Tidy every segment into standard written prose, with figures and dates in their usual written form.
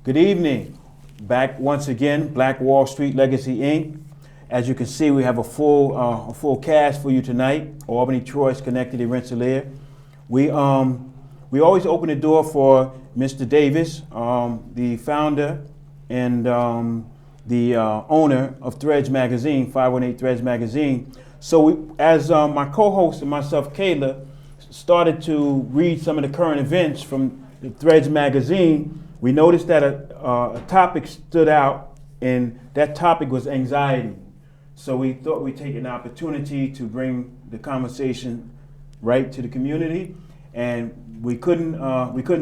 Good evening. Back once again, Black Wall Street Legacy Inc. As you can see, we have a full cast for you tonight. Albany, Troy, Schenectady, Rensselaer. We always open the door for Mr. Davis, the founder and the owner of Threads Magazine, 518 Threads Magazine. So as my co-host and myself, Kayla, started to read some of the current events from the Threads Magazine, we noticed that a topic stood out, and that topic was anxiety. So we thought we'd take an opportunity to bring the conversation right to the community, and we couldn't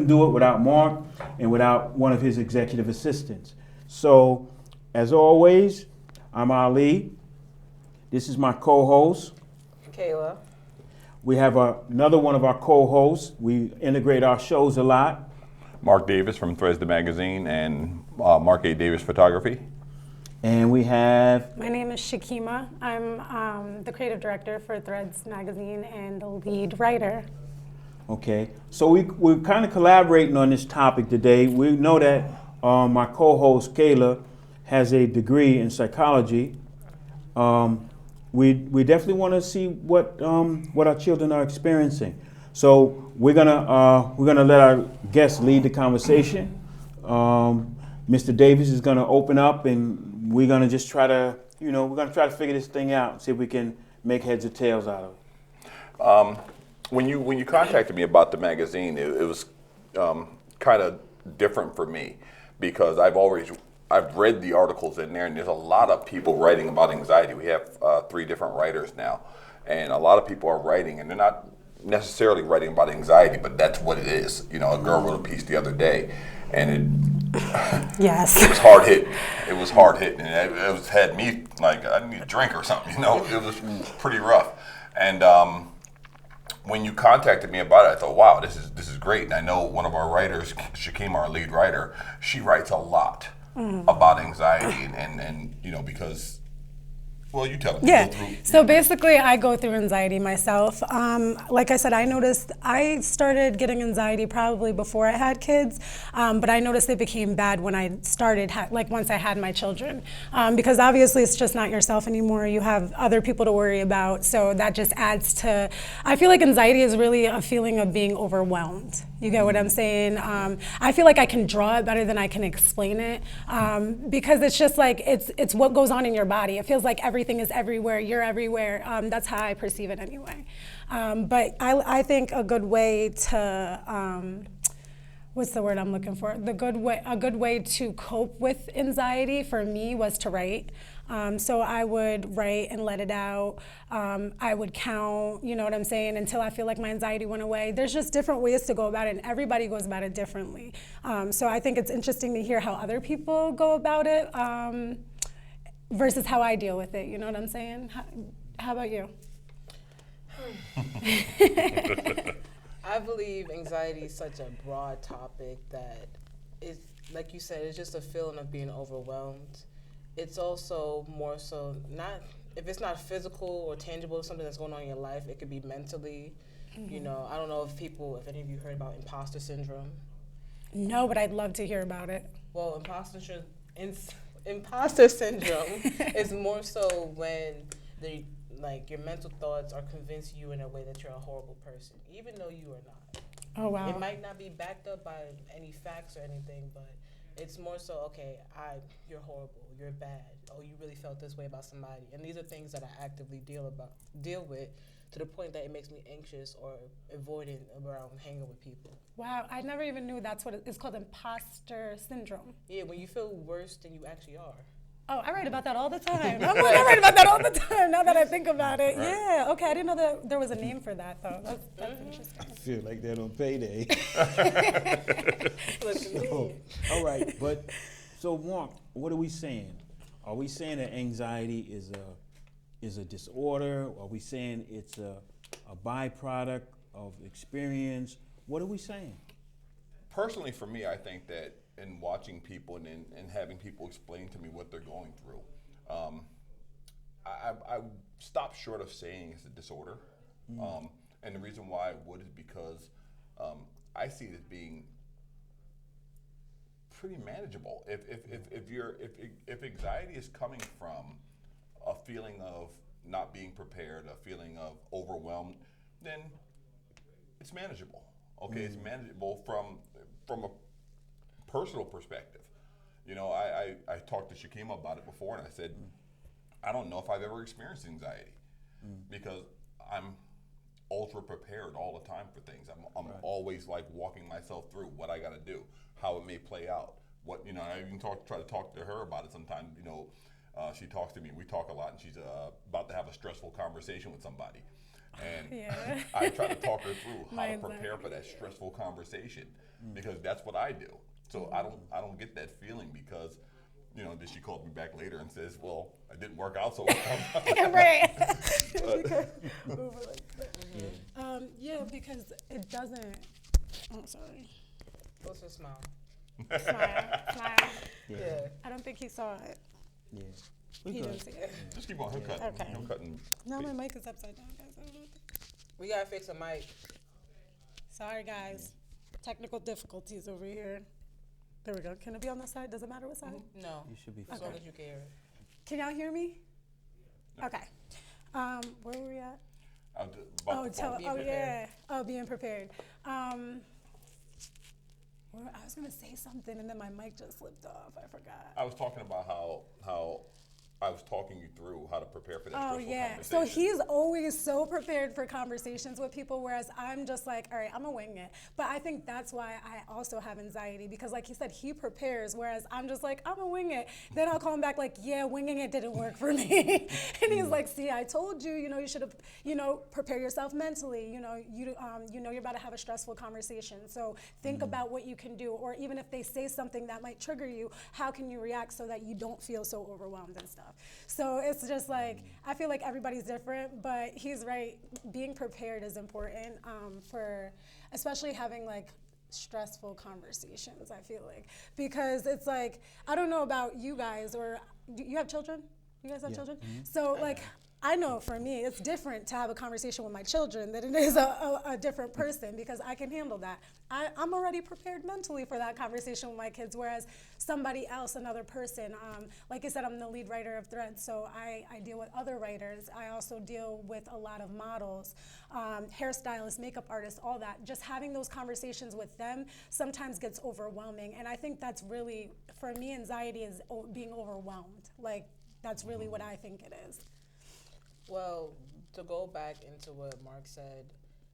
do it without Mark and without one of his executive assistants. So, as always, I'm Ali. This is my co-host, Kayla. We have another one of our co-hosts. We integrate our shows a lot. Mark Davis from Threads the Magazine and Mark A. Davis Photography. And we have... My name is Shakima. I'm the creative director for Threads Magazine and the lead writer. Okay, so we're kind of collaborating on this topic today. We know that my co-host Kayla has a degree in psychology. We definitely want to see what our children are experiencing. So we're gonna let our guests lead the conversation. Mr. Davis is gonna open up, and we're gonna just try to figure this thing out and see if we can make heads or tails out of it. When you contacted me about the magazine, it was kind of different for me because I've read the articles in there, and there's a lot of people writing about anxiety. We have 3 different writers now, and a lot of people are writing, and they're not necessarily writing about anxiety, but that's what it is. You know, a girl wrote a piece the other day, and Yes. it was hard hit. It was hard hit, and it had me like I need a drink or something. You know, it was pretty rough. And when you contacted me about it, I thought, wow, this is great. And I know one of our writers, Shakim, our lead writer, she writes a lot about anxiety, and you know, because, well, you tell me. Yeah. So basically, I go through anxiety myself. Like I said, I noticed I started getting anxiety probably before I had kids, but I noticed it became bad when I started, once I had my children, because obviously it's just not yourself anymore. You have other people to worry about, so that just adds to. I feel like anxiety is really a feeling of being overwhelmed. You get what I'm saying? I feel like I can draw it better than I can explain it, because it's just like it's what goes on in your body. It feels like everything is everywhere, you're everywhere. That's how I perceive it anyway. But I think a good way to, what's the word I'm looking for? A good way to cope with anxiety for me was to write. So I would write and let it out. I would count, you know what I'm saying, until I feel like my anxiety went away. There's just different ways to go about it, and everybody goes about it differently. So I think it's interesting to hear how other people go about it. Versus how I deal with it, you know what I'm saying? How about you? I believe anxiety is such a broad topic that it's, like you said, it's just a feeling of being overwhelmed. It's also more so not, if it's not physical or tangible, something that's going on in your life, it could be mentally. You know, I don't know if any of you heard about imposter syndrome. No, but I'd love to hear about it. Well, imposter syndrome is more so when your mental thoughts are convincing you in a way that you're a horrible person, even though you are not. Oh, wow. It might not be backed up by any facts or anything, but it's more so, okay, you're horrible, you're bad, oh, you really felt this way about somebody. And these are things that I actively deal with to the point that it makes me anxious or avoidant around hanging with people. Wow, I never even knew that's what it's called, imposter syndrome. Yeah, when you feel worse than you actually are. Oh, I write about that all the time. I write about that all the time now that I think about it. Right. Yeah, okay, I didn't know that there was a name for that, though. That's interesting. I feel like that on payday. All right, but so Mark, what are we saying? Are we saying that anxiety is a disorder? Are we saying it's a byproduct of experience? What are we saying? Personally, for me, I think that in watching people and having people explain to me what they're going through, I stop short of saying it's a disorder. And the reason why I would is because I see it as being pretty manageable. If anxiety is coming from a feeling of not being prepared, a feeling of overwhelmed, then it's manageable. Okay, it's manageable from a personal perspective. You know, I talked to Shakim about it before, and I said, I don't know if I've ever experienced anxiety because I'm ultra prepared all the time for things. I'm always like walking myself through what I got to do, how it may play out. What, you know, I even try to talk to her about it sometimes. You know, she talks to me. We talk a lot, and she's about to have a stressful conversation with somebody, and I try to talk her through how to prepare for that stressful conversation because that's what I do. So I don't get that feeling because, you know, then she called me back later and says, well, I didn't work out so well. Right. Yeah, because it doesn't. I'm sorry. What's a smile? Smile. Yeah. I don't think he saw it. Yeah. He didn't see it. Just keep on him cutting. Okay. Him cutting. No, my mic is upside down, guys. We gotta fix a mic. Sorry, guys. Technical difficulties over here. There we go. Can it be on this side? Does it matter what side? No. You should be As fine. long as you can hear it. Can y'all hear me? Okay. Where were we at? Being prepared. I was gonna say something and then my mic just slipped off. I forgot. I was talking about how I was talking you through how to prepare for that Oh stressful yeah. conversation. So he's always so prepared for conversations with people, whereas I'm just like, all right, I'm gonna wing it. But I think that's why I also have anxiety because, like he said, he prepares, whereas I'm just like, I'm gonna wing it. Then I'll call him back like, yeah, winging it didn't work for me. And he's like, see, I told you, you should have, prepare yourself mentally. You know you're about to have a stressful conversation. So think about what you can do, or even if they say something that might trigger you, how can you react so that you don't feel so overwhelmed and stuff. So it's just like, I feel like everybody's different, but he's right. Being prepared is important for especially having like stressful conversations, I feel like. Because it's like, I don't know about you guys, or do you have children? You guys have children? So like, I know for me, it's different to have a conversation with my children than it is a different person because I can handle that. I'm already prepared mentally for that conversation with my kids, whereas somebody else, another person, like I said, I'm the lead writer of Threads, so I deal with other writers. I also deal with a lot of models, hairstylists, makeup artists, all that. Just having those conversations with them sometimes gets overwhelming, and I think that's really, for me, anxiety is being overwhelmed. Like, that's really what I think it is. Well, to go back into what Mark said,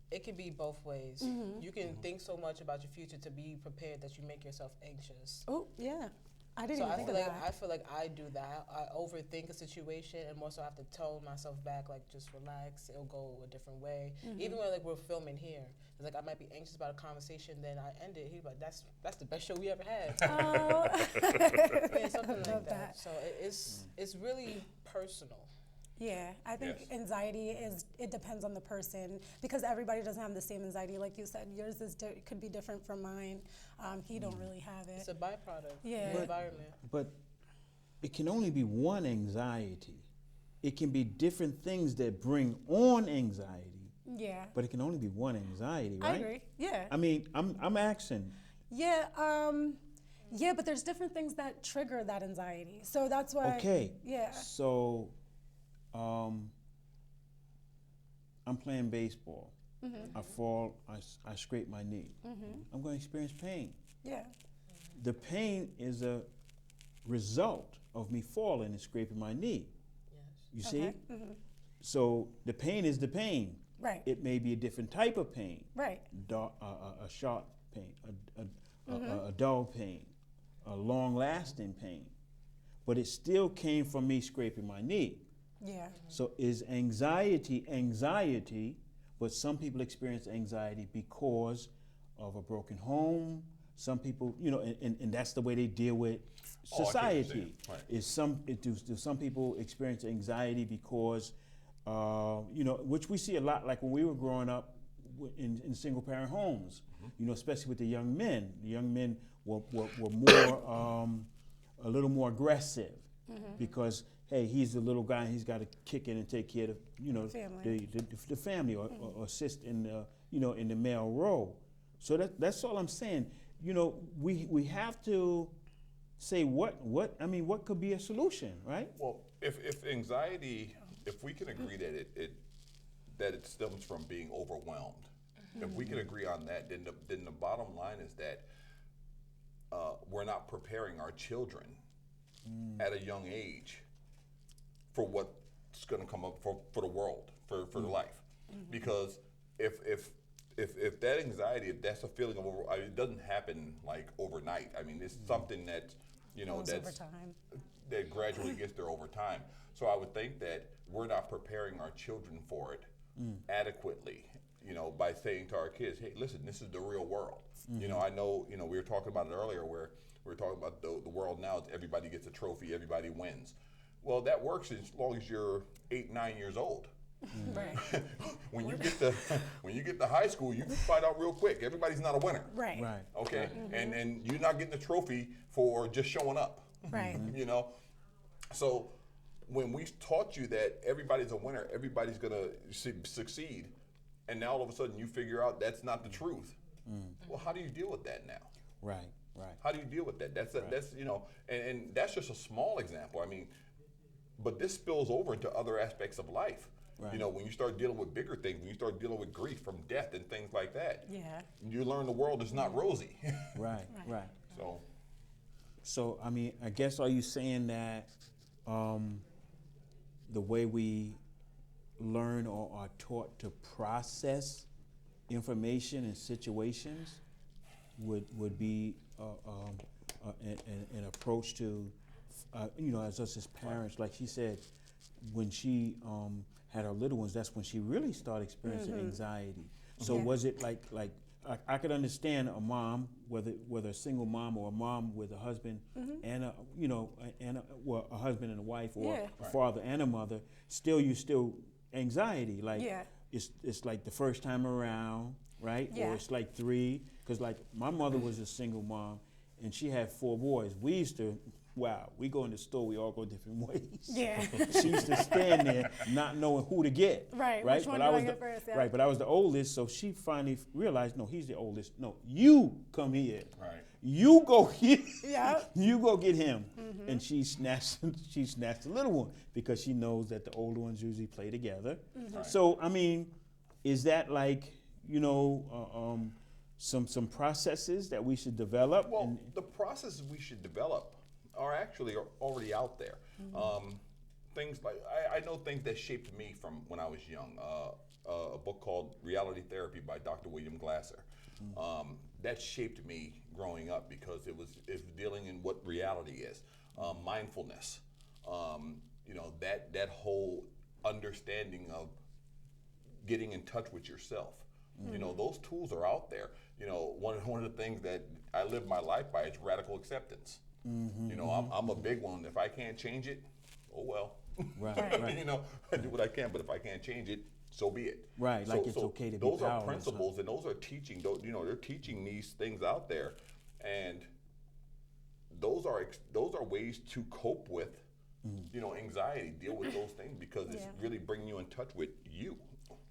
it can be both ways. You can think so much about your future to be prepared that you make yourself anxious. Oh, yeah. I didn't So even I think feel of like that. I feel like I do that. I overthink a situation, and more so I have to tone myself back, like just relax. It'll go a different way. Even when like we're filming here, it's like I might be anxious about a conversation, then I end it. He's like, "That's the best show we ever had." Yeah, something like Love that. that. So it's really personal. Yeah, I think Yes. anxiety it depends on the person because everybody doesn't have the same anxiety. Like you said, yours could be different from mine. He don't really have it. It's a byproduct Yeah. of the environment. But it can only be one anxiety. It can be different things that bring on anxiety, Yeah. but it can only be one anxiety, right? I agree. Yeah. I mean, I'm asking. Yeah. Yeah, but there's different things that trigger that anxiety. So that's why. Okay. Yeah. So, I'm playing baseball. I fall. I scrape my knee. I'm going to experience pain. Yeah. The pain is a result of me falling and scraping my knee. Yes. You see? Okay. So the pain is the pain. Right. It may be a different type of pain. Right. A sharp pain, a dull pain, a long-lasting pain. But it still came from me scraping my knee. Yeah. So is anxiety, but some people experience anxiety because of a broken home. Some people, and that's the way they deal with society. Right. Do some people experience anxiety because, which we see a lot, like when we were growing up in single parent homes, especially with the young men. The young men were more, a little more aggressive because, hey, he's the little guy, he's got to kick in and take care of, Family. the family or assist in the, in the male role. So that's all I'm saying. We have to say what could be a solution, right? Well, if anxiety, if we can agree that it stems from being overwhelmed, if we can agree on that, then the bottom line is that we're not preparing our children at a young age for what's going to come up for the world, for the life, because if that anxiety, if that's a feeling of it doesn't happen like overnight. I mean, it's something that Goes over that's time. that gradually gets there over time. So I would think that we're not preparing our children for it adequately. By saying to our kids, "Hey, listen, this is the real world." I know. We were talking about it earlier, where we were talking about the world now is everybody gets a trophy, everybody wins. Well, that works as long as you're 8, 9 years old. Right. When you get to high school, you find out real quick everybody's not a winner. Right. Right. Okay, and you're not getting a trophy for just showing up. Right. So when we taught you that everybody's a winner, everybody's gonna succeed, and now all of a sudden you figure out that's not the truth. Well, how do you deal with that now? Right. Right. How do you deal with that? That's and that's just a small example. I mean, but this spills over into other aspects of life. Right. When you start dealing with bigger things, when you start dealing with grief from death and things like that, Yeah. you learn the world is not rosy. Right. Right. So I mean, I guess are you saying that the way we learn or are taught to process information and situations would be an approach to, as us as parents, like she said, when she had her little ones, that's when she really started experiencing anxiety. So was it like I could understand a mom, whether a single mom or a mom with a husband and a husband and a wife, or a father and a mother, still anxiety, like it's like the first time around, right? Yeah. Or it's like 3, because like my mother was a single mom and she had 4 boys. We used to, we go in the store, we all go different ways. Yeah. She used to stand there not knowing who to get. Right. Right. Which one but do I was I get first? Yeah. Right, but I was the oldest, so she finally realized, no, he's the oldest. No, you come here. Right. You go get. Yeah. You go get him. And she snatched the little one because she knows that the older ones usually play together. Right. So I mean, is that like some processes that we should develop? Well, the processes we should develop are actually already out there. Things like, I know things that shaped me from when I was young. A book called Reality Therapy by Dr. William Glasser. That shaped me growing up because it's dealing in what reality is. Mindfulness, that whole understanding of getting in touch with yourself. Those tools are out there. One of the things that I live my life by is radical acceptance. I'm a big one. If I can't change it, oh well. Right. I do what I can, but if I can't change it, so be it. Right, like it's okay to be those are powerless, principles, and those are teaching. They're teaching these things out there, and those are ways to cope with, anxiety, deal with those things, because it's really bringing you in touch with you.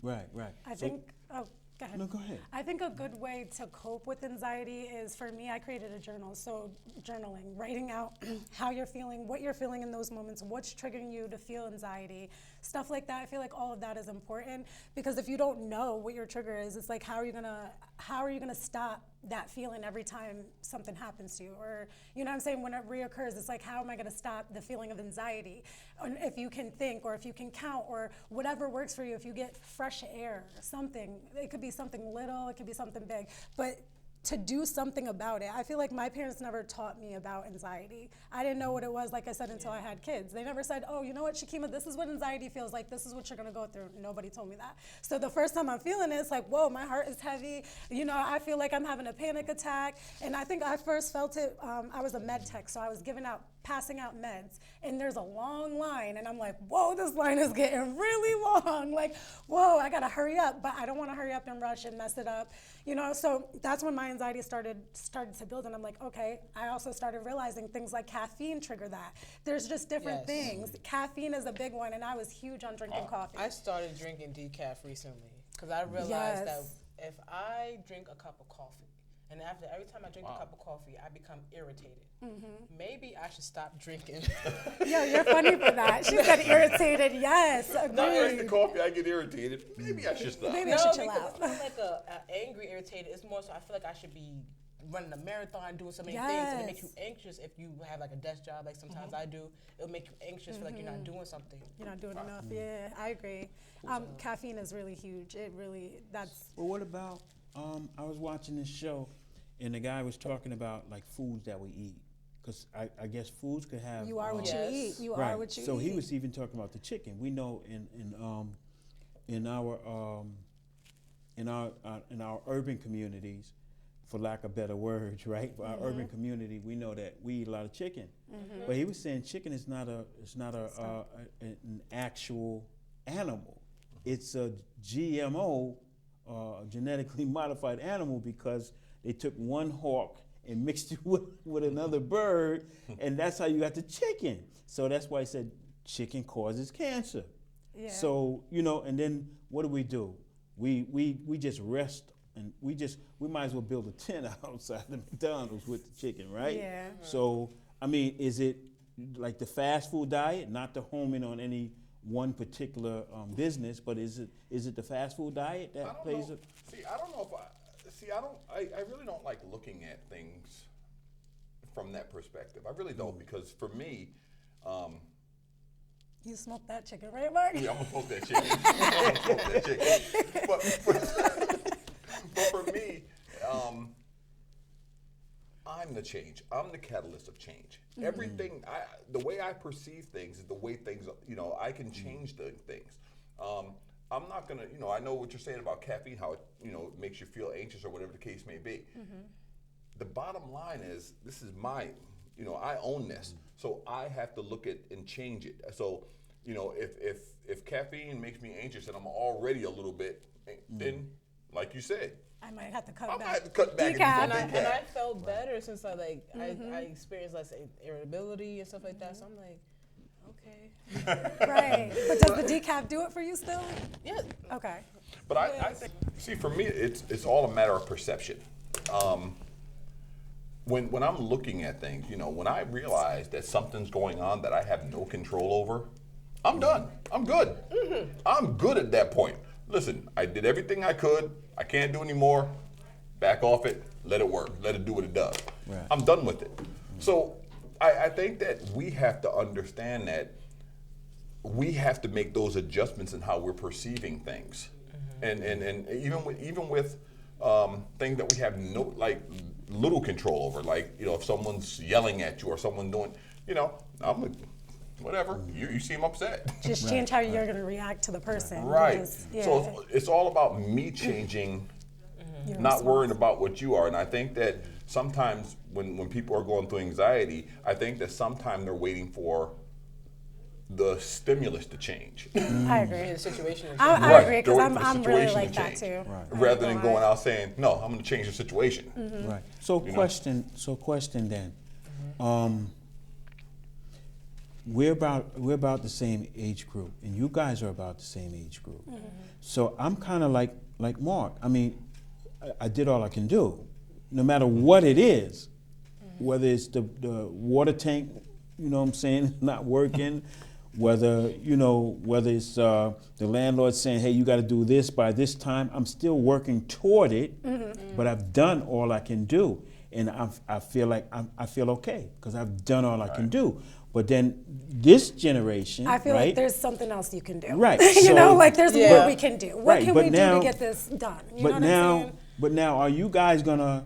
Right. I think. Oh, go ahead. No, go ahead. I think a good way to cope with anxiety is, for me, I created a journal. So journaling, writing out how you're feeling, what you're feeling in those moments, what's triggering you to feel anxiety, stuff like that. I feel like all of that is important, because if you don't know what your trigger is, it's like how are you gonna stop that feeling every time something happens to you? Or, you know what I'm saying, when it reoccurs, it's like, how am I gonna stop the feeling of anxiety? And if you can think, or if you can count, or whatever works for you, if you get fresh air, something, it could be something little, it could be something big, but to do something about it. I feel like my parents never taught me about anxiety. I didn't know what it was, like I said, until I had kids. They never said, oh, you know what, Shakima, this is what anxiety feels like. This is what you're gonna go through. Nobody told me that. So the first time I'm feeling it, it's like, whoa, my heart is heavy. I feel like I'm having a panic attack. And I think I first felt it, I was a med tech, so I was passing out meds, and there's a long line, and I'm like, whoa, this line is getting really long. Like, whoa, I gotta hurry up, but I don't wanna hurry up and rush and mess it up. So that's when my anxiety started to build, and I'm like, okay. I also started realizing things like caffeine trigger that. There's just different things. Caffeine is a big one, and I was huge on drinking coffee. I started drinking decaf recently because I realized that if I drink a cup of coffee And after every time I drink a cup of coffee, I become irritated. Maybe I should stop drinking. Yo, you're funny for that. She said irritated. Yes, I drink the agreed. coffee, I get irritated. Maybe I should stop. Maybe No, I should because chill out. it's not like a angry irritated. It's more so I feel like I should be running a marathon, doing so many things, and it makes you Yes. anxious if you have like a desk job, like sometimes I do. It'll make you anxious, feel like you're not doing something. You're not doing enough. Yeah, I agree. Caffeine is really huge. It really, that's, Well, what about, I was watching this show, and the guy was talking about like foods that we eat. Because I guess foods could have. you are what Yes. you eat. You Right. are what you So eat. he was even talking about the chicken. We know in our urban communities, for lack of better words, right? For our urban community, we know that we eat a lot of chicken. But he was saying chicken is not an actual animal. It's a GMO, genetically modified animal, because they took one hawk and mixed it with another bird, and that's how you got the chicken. So that's why he said chicken causes cancer. Yeah. So, and then what do? We just rest, and we might as well build a tent outside the McDonald's with the chicken, right? Yeah. So, I mean, is it like the fast food diet, not to home in on any one particular business, but is it the fast food diet I that don't plays know. a... See, I don't know if I really don't like looking at things from that perspective. I really don't, because for me, You smoked that chicken, right, Mark? yeah, I'm gonna smoke that chicken. I'm gonna smoke that chicken. But for me, I'm the change. I'm the catalyst of change. Everything, the way I perceive things is the way things, I can change the things. I'm not gonna, I know what you're saying about caffeine, how it, makes you feel anxious or whatever the case may be. The bottom line is, this is mine. I own this, so I have to look at and change it. So, if caffeine makes me anxious and I'm already a little bit, then, like you said, I might have to cut I might back. have to cut back and do Decaf. something. And I felt better since I experienced less irritability and stuff like that. So I'm like, okay. Right. But does the decaf do it for you still? Yeah. Okay. But I think, see, for me, it's all a matter of perception. When I'm looking at things, when I realize that something's going on that I have no control over, I'm done. I'm good. I'm good at that point. Listen, I did everything I could. I can't do any more. Back off it. Let it work. Let it do what it does. Right. I'm done with it. So I think that we have to understand that we have to make those adjustments in how we're perceiving things, and even with things that we have no little control over, like if someone's yelling at you or someone doing, I'm like, whatever, you seem upset. Just change how you're going to react to the person. Right. Because, yeah, So it's all about me changing, your not response. worrying about what you are. And I think that sometimes when people are going through anxiety, I think that sometimes they're waiting for the stimulus to change. I agree. The situation is I Right. agree, because They're waiting for the I'm really situation like to that change. too. Right. Rather than going out saying, no, I'm going to change the situation. Right. So question then. We're about the same age group, and you guys are about the same age group. So I'm kind of like Mark. I mean, I did all I can do, no matter what it is, whether it's the water tank, what I'm saying, not working, whether it's the landlord saying, hey, you got to do this by this time. I'm still working toward it, but I've done all I can do, and I feel like I feel okay because I've done all I can do. But then this generation, I feel right? like there's something else you can do. Right, you so- know, like there's Yeah. more we can do. What Right, can but we now- do to get this done? You know what I'm saying? But now, are you guys gonna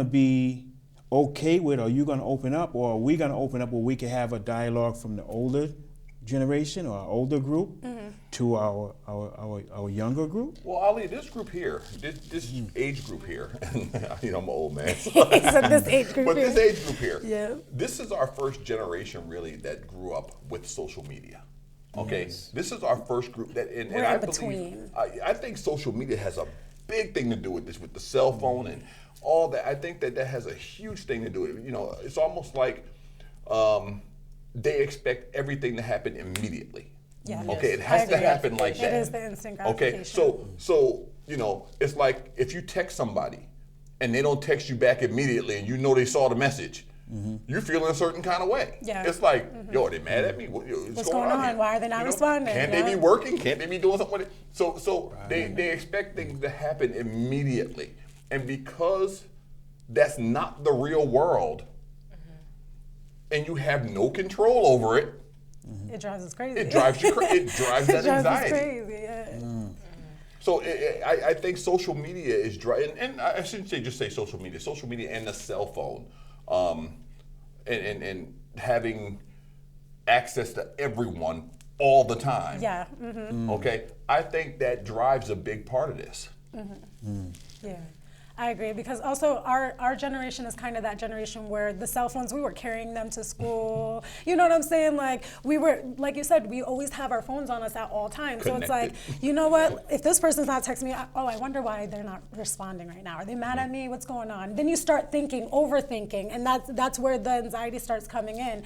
be okay with? Are you gonna open up, or are we gonna open up where we can have a dialogue from the older generation or our older group to our younger group? Well, Ali, this group here, this age group here, I'm an old man. He said this age group But here. this age group here, Yeah. this is our first generation really that grew up with social media. Okay, this is our first group that, and We're I in believe, between. I think social media has a big thing to do with this, with the cell phone and all that. I think that has a huge thing to do with it. It's almost like they expect everything to happen immediately. Yeah. Okay, it I has to agree. happen like that. It is the instant Okay, gratification. so it's like if you text somebody and they don't text you back immediately and you know they saw the message, you're feeling a certain kind of way. Yeah. It's like, yo, are they mad at me? What's going on? here? Why are they not responding? Can't they be working? Can't they be doing something with it? So they expect things to happen immediately. And because that's not the real world, and you have no control over it, It drives us crazy. it drives you it drives that It drives us anxiety. crazy, yeah. So I think social media is driving, and I shouldn't say just say social media and the cell phone, and having access to everyone all the time. Yeah. Okay, I think that drives a big part of this. Yeah, I agree, because also our generation is kind of that generation where the cell phones, we were carrying them to school. You know what I'm saying? Like, we were, like you said, we always have our phones on us at all times. So it's like, you know what? If this person's not texting me, I wonder why they're not responding right now. Are they mad at me? What's going on? Then you start thinking, overthinking, and that's where the anxiety starts coming in.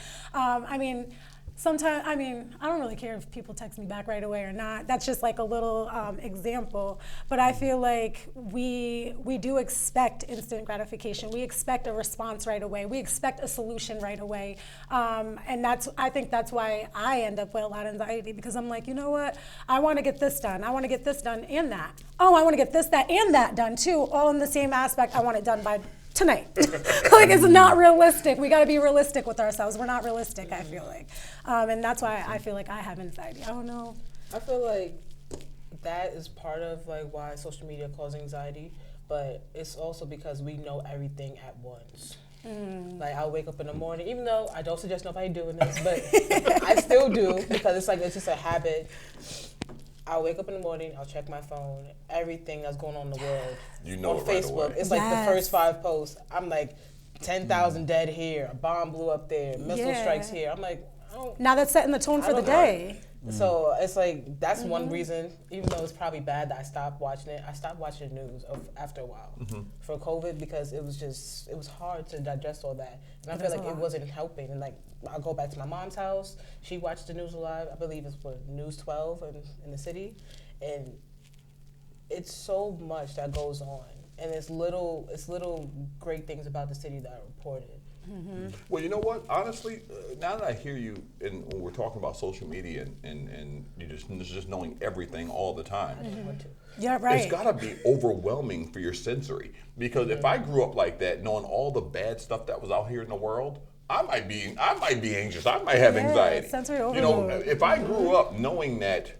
Sometimes, I don't really care if people text me back right away or not. That's just like a little example. But I feel like we do expect instant gratification. We expect a response right away. We expect a solution right away. And I think that's why I end up with a lot of anxiety, because I'm like, you know what? I want to get this done. I want to get this done and that. Oh, I want to get this, that, and that done too, all in the same aspect. I want it done by tonight. Like, it's not realistic. We got to be realistic with ourselves. We're not realistic, I feel like. And that's why I feel like I have anxiety. I don't know. I feel like that is part of like why social media causes anxiety, but it's also because we know everything at once. Like, I'll wake up in the morning, even though I don't suggest nobody doing this, but I still do, because it's just a habit. I'll wake up in the morning, I'll check my phone, everything that's going on in the world. You know on it right Facebook. away. It's like the first 5 posts. I'm like, 10,000 dead here, a bomb blew up there, missile strikes here. I'm like, Now that's setting the tone for the day. So it's like, that's one reason, even though it's probably bad that I stopped watching it, I stopped watching the news after a while for COVID, because it was hard to digest all that. And I feel like it wasn't helping. And like, I'll go back to my mom's house. She watched the news live. I believe it's News 12 in the city. And it's so much that goes on. And it's little great things about the city that are reported. Well, you know what? Honestly, now that I hear you, and when we're talking about social media and you just knowing everything all the time, Yeah, right. it's got to be overwhelming for your sensory. Because if I grew up like that, knowing all the bad stuff that was out here in the world, I might be anxious. I might have anxiety. Sensory You know, overload. if I grew up knowing that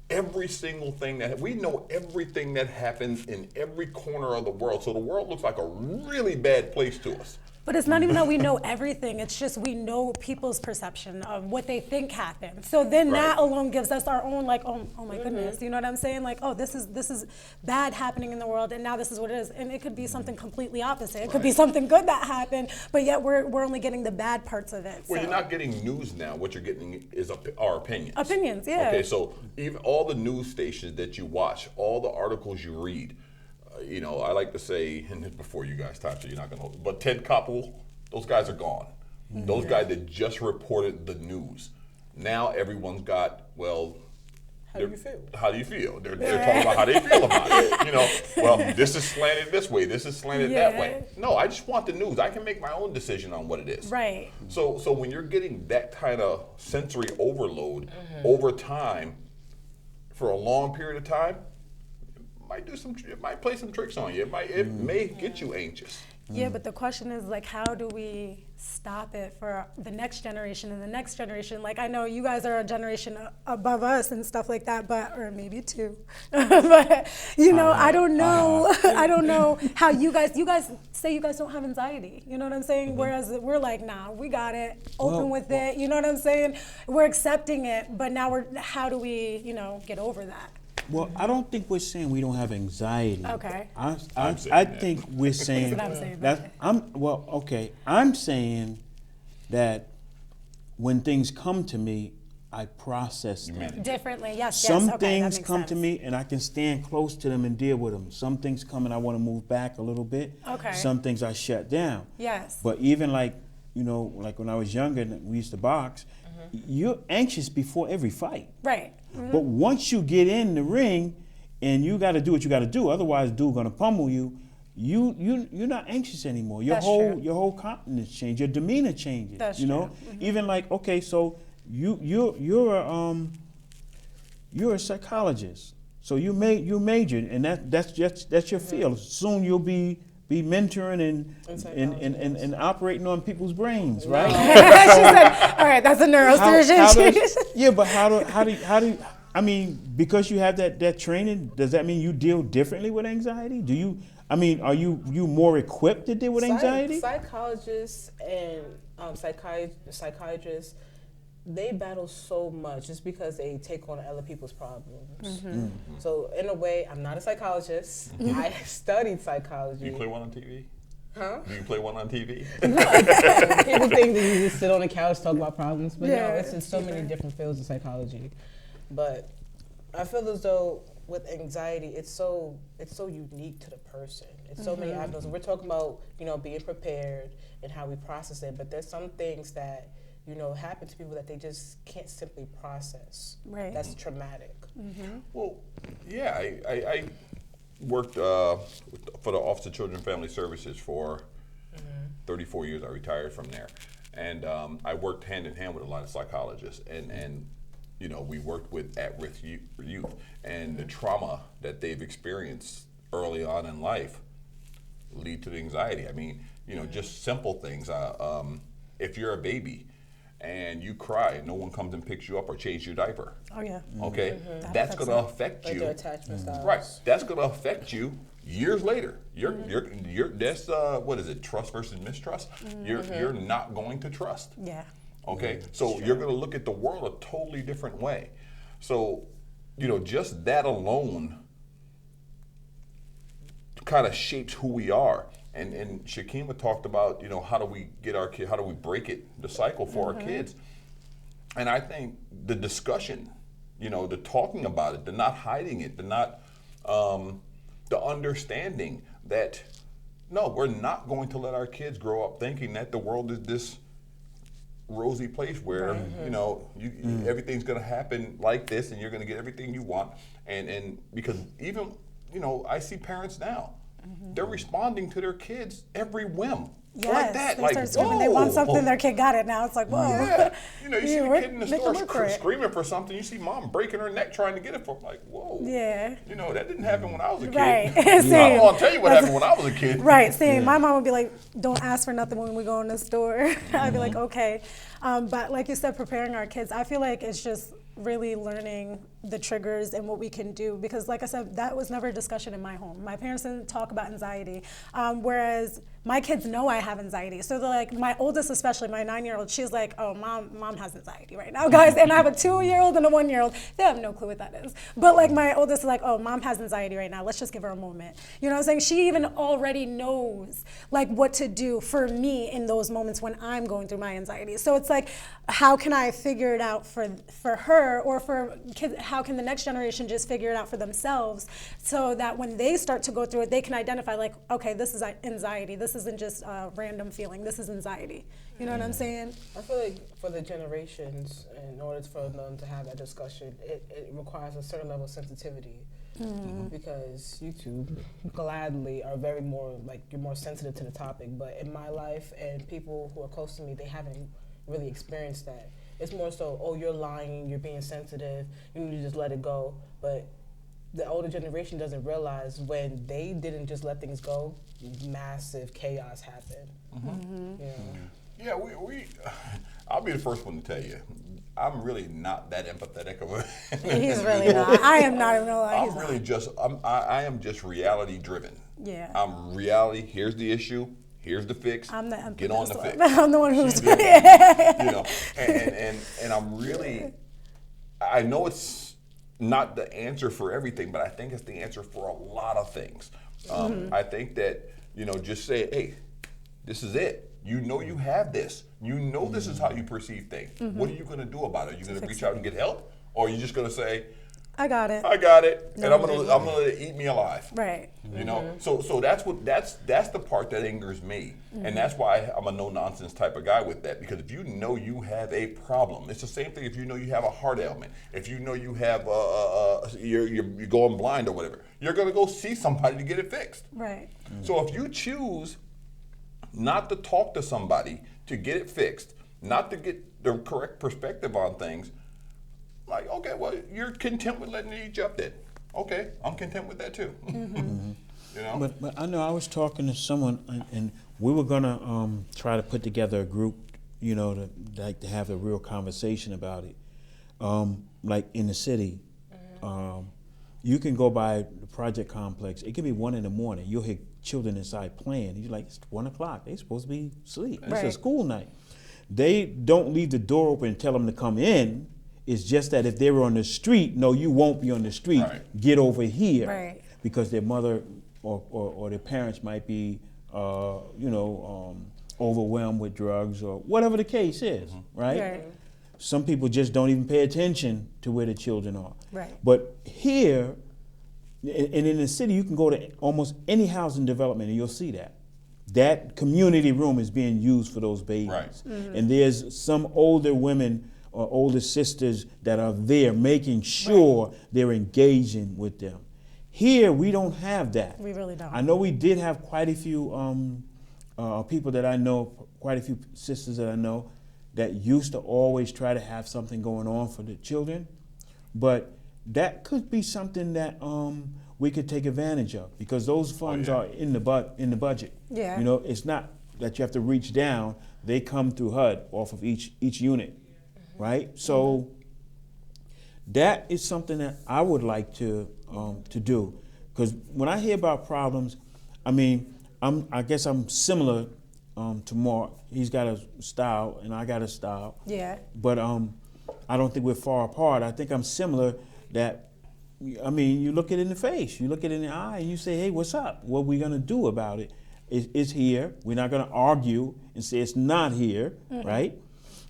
every single thing we know everything that happens in every corner of the world, so the world looks like a really bad place to us. But it's not even that we know everything. It's just we know people's perception of what they think happened. So then that alone gives us our own, like, oh my goodness, you know what I'm saying? Like, oh, this is bad happening in the world, and now this is what it is. And it could be something completely opposite. It could be something good that happened, but yet we're only getting the bad parts of it. Well, so. you're not getting news now. What you're getting is our opinions. Opinions, yeah. Okay, so even all the news stations that you watch, all the articles you read, you know, I like to say, and this before you guys talk, so you're not going to, but Ted Koppel, those guys are gone. Those guys that just reported the news. Now everyone's got, well, How do you feel? How do you feel? They're talking about how they feel about it. You know, well, this is slanted this way, this is slanted that way. No, I just want the news. I can make my own decision on what it is. Right. So when you're getting that kind of sensory overload over time, for a long period of time, it might play some tricks on you. It may get you anxious. Yeah, but the question is, like, how do we stop it for the next generation and the next generation? Like, I know you guys are a generation above us and stuff like that, or maybe two. But, you know, I don't know. I don't know how you guys say you guys don't have anxiety. You know what I'm saying? Whereas we're like, nah, we got it. Open with it. You know what I'm saying? We're accepting it, but now how do we, get over that? Well, I don't think we're saying we don't have anxiety. Okay. I think we're saying That's what I'm saying. that I'm saying that when things come to me, I process them. Differently, yes. Some okay, things that makes come to sense. me and I can stand close to them and deal with them. Some things come and I want to move back a little bit. Okay. Some things I shut down. Yes. But even like when I was younger and we used to box, you're anxious before every fight. Right. But once you get in the ring and you got to do what you got to do, otherwise dude going to pummel you, you're not anxious anymore. Your That's whole true. your whole countenance changes. Your demeanor changes. That's you know, true. even like okay, so you're a psychologist. So you majored, and that's your field. Soon you'll be mentoring and operating on people's brains, right? She said, "All right, that's a neurosurgeon." Yeah, but how do I mean, because you have that training, does that mean you deal differently with anxiety? Do you? I mean, are you more equipped to deal with anxiety? Psychologists and psychiatrists, they battle so much just because they take on other people's problems. So in a way, I'm not a psychologist. I studied psychology. Do you play one on TV? Huh? Do you play one on TV? People think that you just sit on the couch talk about problems, but no, Yeah, it's in so many different fields of psychology. But I feel as though with anxiety, it's so unique to the person. It's so many avenues. We're talking about being prepared and how we process it, but there's some things that happen to people that they just can't simply process. Right. That's traumatic. Well, yeah, I worked for the Office of Children and Family Services for 34 years. I retired from there. And I worked hand in hand with a lot of psychologists. And we worked with at-risk youth. And the trauma that they've experienced early on in life lead to the anxiety. I mean, just simple things. If you're a baby, and you cry, no one comes and picks you up or changes your diaper. Oh yeah. Okay, that's going to affect Like you. their attachment styles. Right, that's going to affect you years later. That's what is it? Trust versus mistrust. You're not going to trust. Yeah. Okay, so you're going to look at the world a totally different way. So, just that alone kind of shapes who we are. And Shakima talked about, how do we get our kid, how do we break the cycle for our kids? And I think the discussion, the talking about it, the not hiding it, the understanding that, no, we're not going to let our kids grow up thinking that the world is this rosy place where, everything's going to happen like this and you're going to get everything you want. And because even, I see parents now, they're responding to their kids every whim. Yes, Like that. they Like, start screaming. They want something. Their kid got it now. It's like, whoa. Yeah. You see the kid in the Make store them work for it. screaming for something. You see mom breaking her neck trying to get it for. Like, whoa. Yeah. That didn't happen when I was a kid. Right. I Same. don't want to tell you what happened when I was a kid. Right, same. My mom would be like, don't ask for nothing when we go in the store. I'd be like, okay. But like you said, preparing our kids, I feel like it's just really learning the triggers and what we can do, because like I said, that was never a discussion in my home. My parents didn't talk about anxiety, whereas my kids know I have anxiety. So they're like, my oldest especially, my 9-year-old, she's like, oh, mom has anxiety right now, guys. And I have a 2-year-old and a 1-year-old. They have no clue what that is. But like my oldest is like, oh, mom has anxiety right now. Let's just give her a moment. You know what I'm saying? She even already knows like what to do for me in those moments when I'm going through my anxiety. So it's like, how can I figure it out for her, or for kids? How can the next generation just figure it out for themselves, so that when they start to go through it, they can identify like, okay, this is anxiety. This isn't just a random feeling. This is anxiety. You know what I'm saying? I feel like for the generations, in order for them to have that discussion, it requires a certain level of sensitivity. Because you two gladly are very more, like, you're more sensitive to the topic. But in my life and people who are close to me, they haven't really experienced that. It's more so, oh, you're lying, you're being sensitive, you need to just let it go. But the older generation doesn't realize when they didn't just let things go, massive chaos happened. Yeah, we I'll be the first one to tell you, I'm really not that empathetic of a He's really not. I am not. I am just reality driven. Yeah. I'm reality. Here's the issue. Here's the fix. I'm the Get on the fix. I'm the one who's and I'm really, I know it's not the answer for everything, but I think it's the answer for a lot of things. I think that, just say, hey, this is it. You have this. This is how you perceive things. What are you going to do about it? Are you going to reach out and get help? Or are you just going to say, I got it. I got it, No, and I'm no, gonna let it eat me alive. Right. You know, so that's the part that angers me, and that's why I'm a no nonsense type of guy with that. Because if you know you have a problem, it's the same thing. If you know you have a heart ailment, if you know you have you're going blind or whatever, you're gonna go see somebody to get it fixed. Right. So if you choose not to talk to somebody to get it fixed, not to get the correct perspective on things, like, okay, well, you're content with letting it eat you up then. Okay, I'm content with that too. You know? But I know I was talking to someone, and we were gonna try to put together a group, you know, to have a real conversation about it. Like in the city, you can go by the project complex. It can be 1 a.m. You'll hear children inside playing. You're like, it's 1 o'clock. They're supposed to be asleep. It's a Right. school night. They don't leave the door open and tell them to come in. It's just that if they were on the street, no, you won't be on the street. Right. Get over here. Right. Because their mother or their parents might be, overwhelmed with drugs or whatever the case is, right? Right. Some people just don't even pay attention to where the children are. Right. But here, and in the city, you can go to almost any housing development and you'll see that. That community room is being used for those babies. Right. And there's some older women or older sisters that are there making sure they're engaging with them. Here, we don't have that. We really don't. I know we did have quite a few people that I know, quite a few sisters that I know, that used to always try to have something going on for the children, but that could be something that we could take advantage of because those funds are in the budget. Yeah. You know, it's not that you have to reach down; they come through HUD off of each unit, right? So that is something that I would like to do, because when I hear about problems, I mean, I guess I'm similar to Mark. He's got a style and I got a style. Yeah. But I don't think we're far apart. I think I'm similar. That, I mean, you look it in the face, you look it in the eye, and you say, "Hey, what's up? What we gonna do about it? It's here. We're not gonna argue and say it's not here, right?"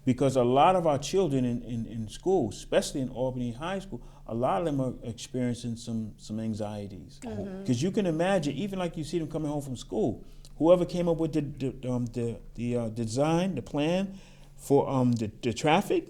Because a lot of our children in school, especially in Albany High School, a lot of them are experiencing some anxieties. Because you can imagine, even like you see them coming home from school, whoever came up with the design, the plan for the traffic,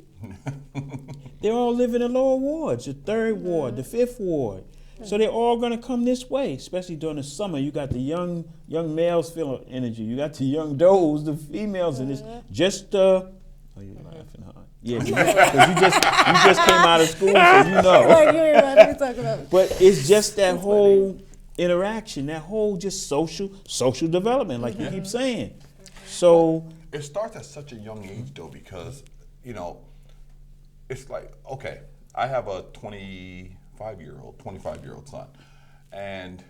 they all live in the lower wards, the 3rd ward, the 5th ward. So they're all gonna come this way, especially during the summer. You got the young males feeling energy. You got the young does, the females, and it's just oh, you're laughing hard. Yeah, because you just came out of school, so you know. Like, you ain't what we talking about. But it's just that whole interaction, that whole just social development, like you keep saying. So It starts at such a young age, though, because, you know, it's like, okay, I have a 25-year-old son, and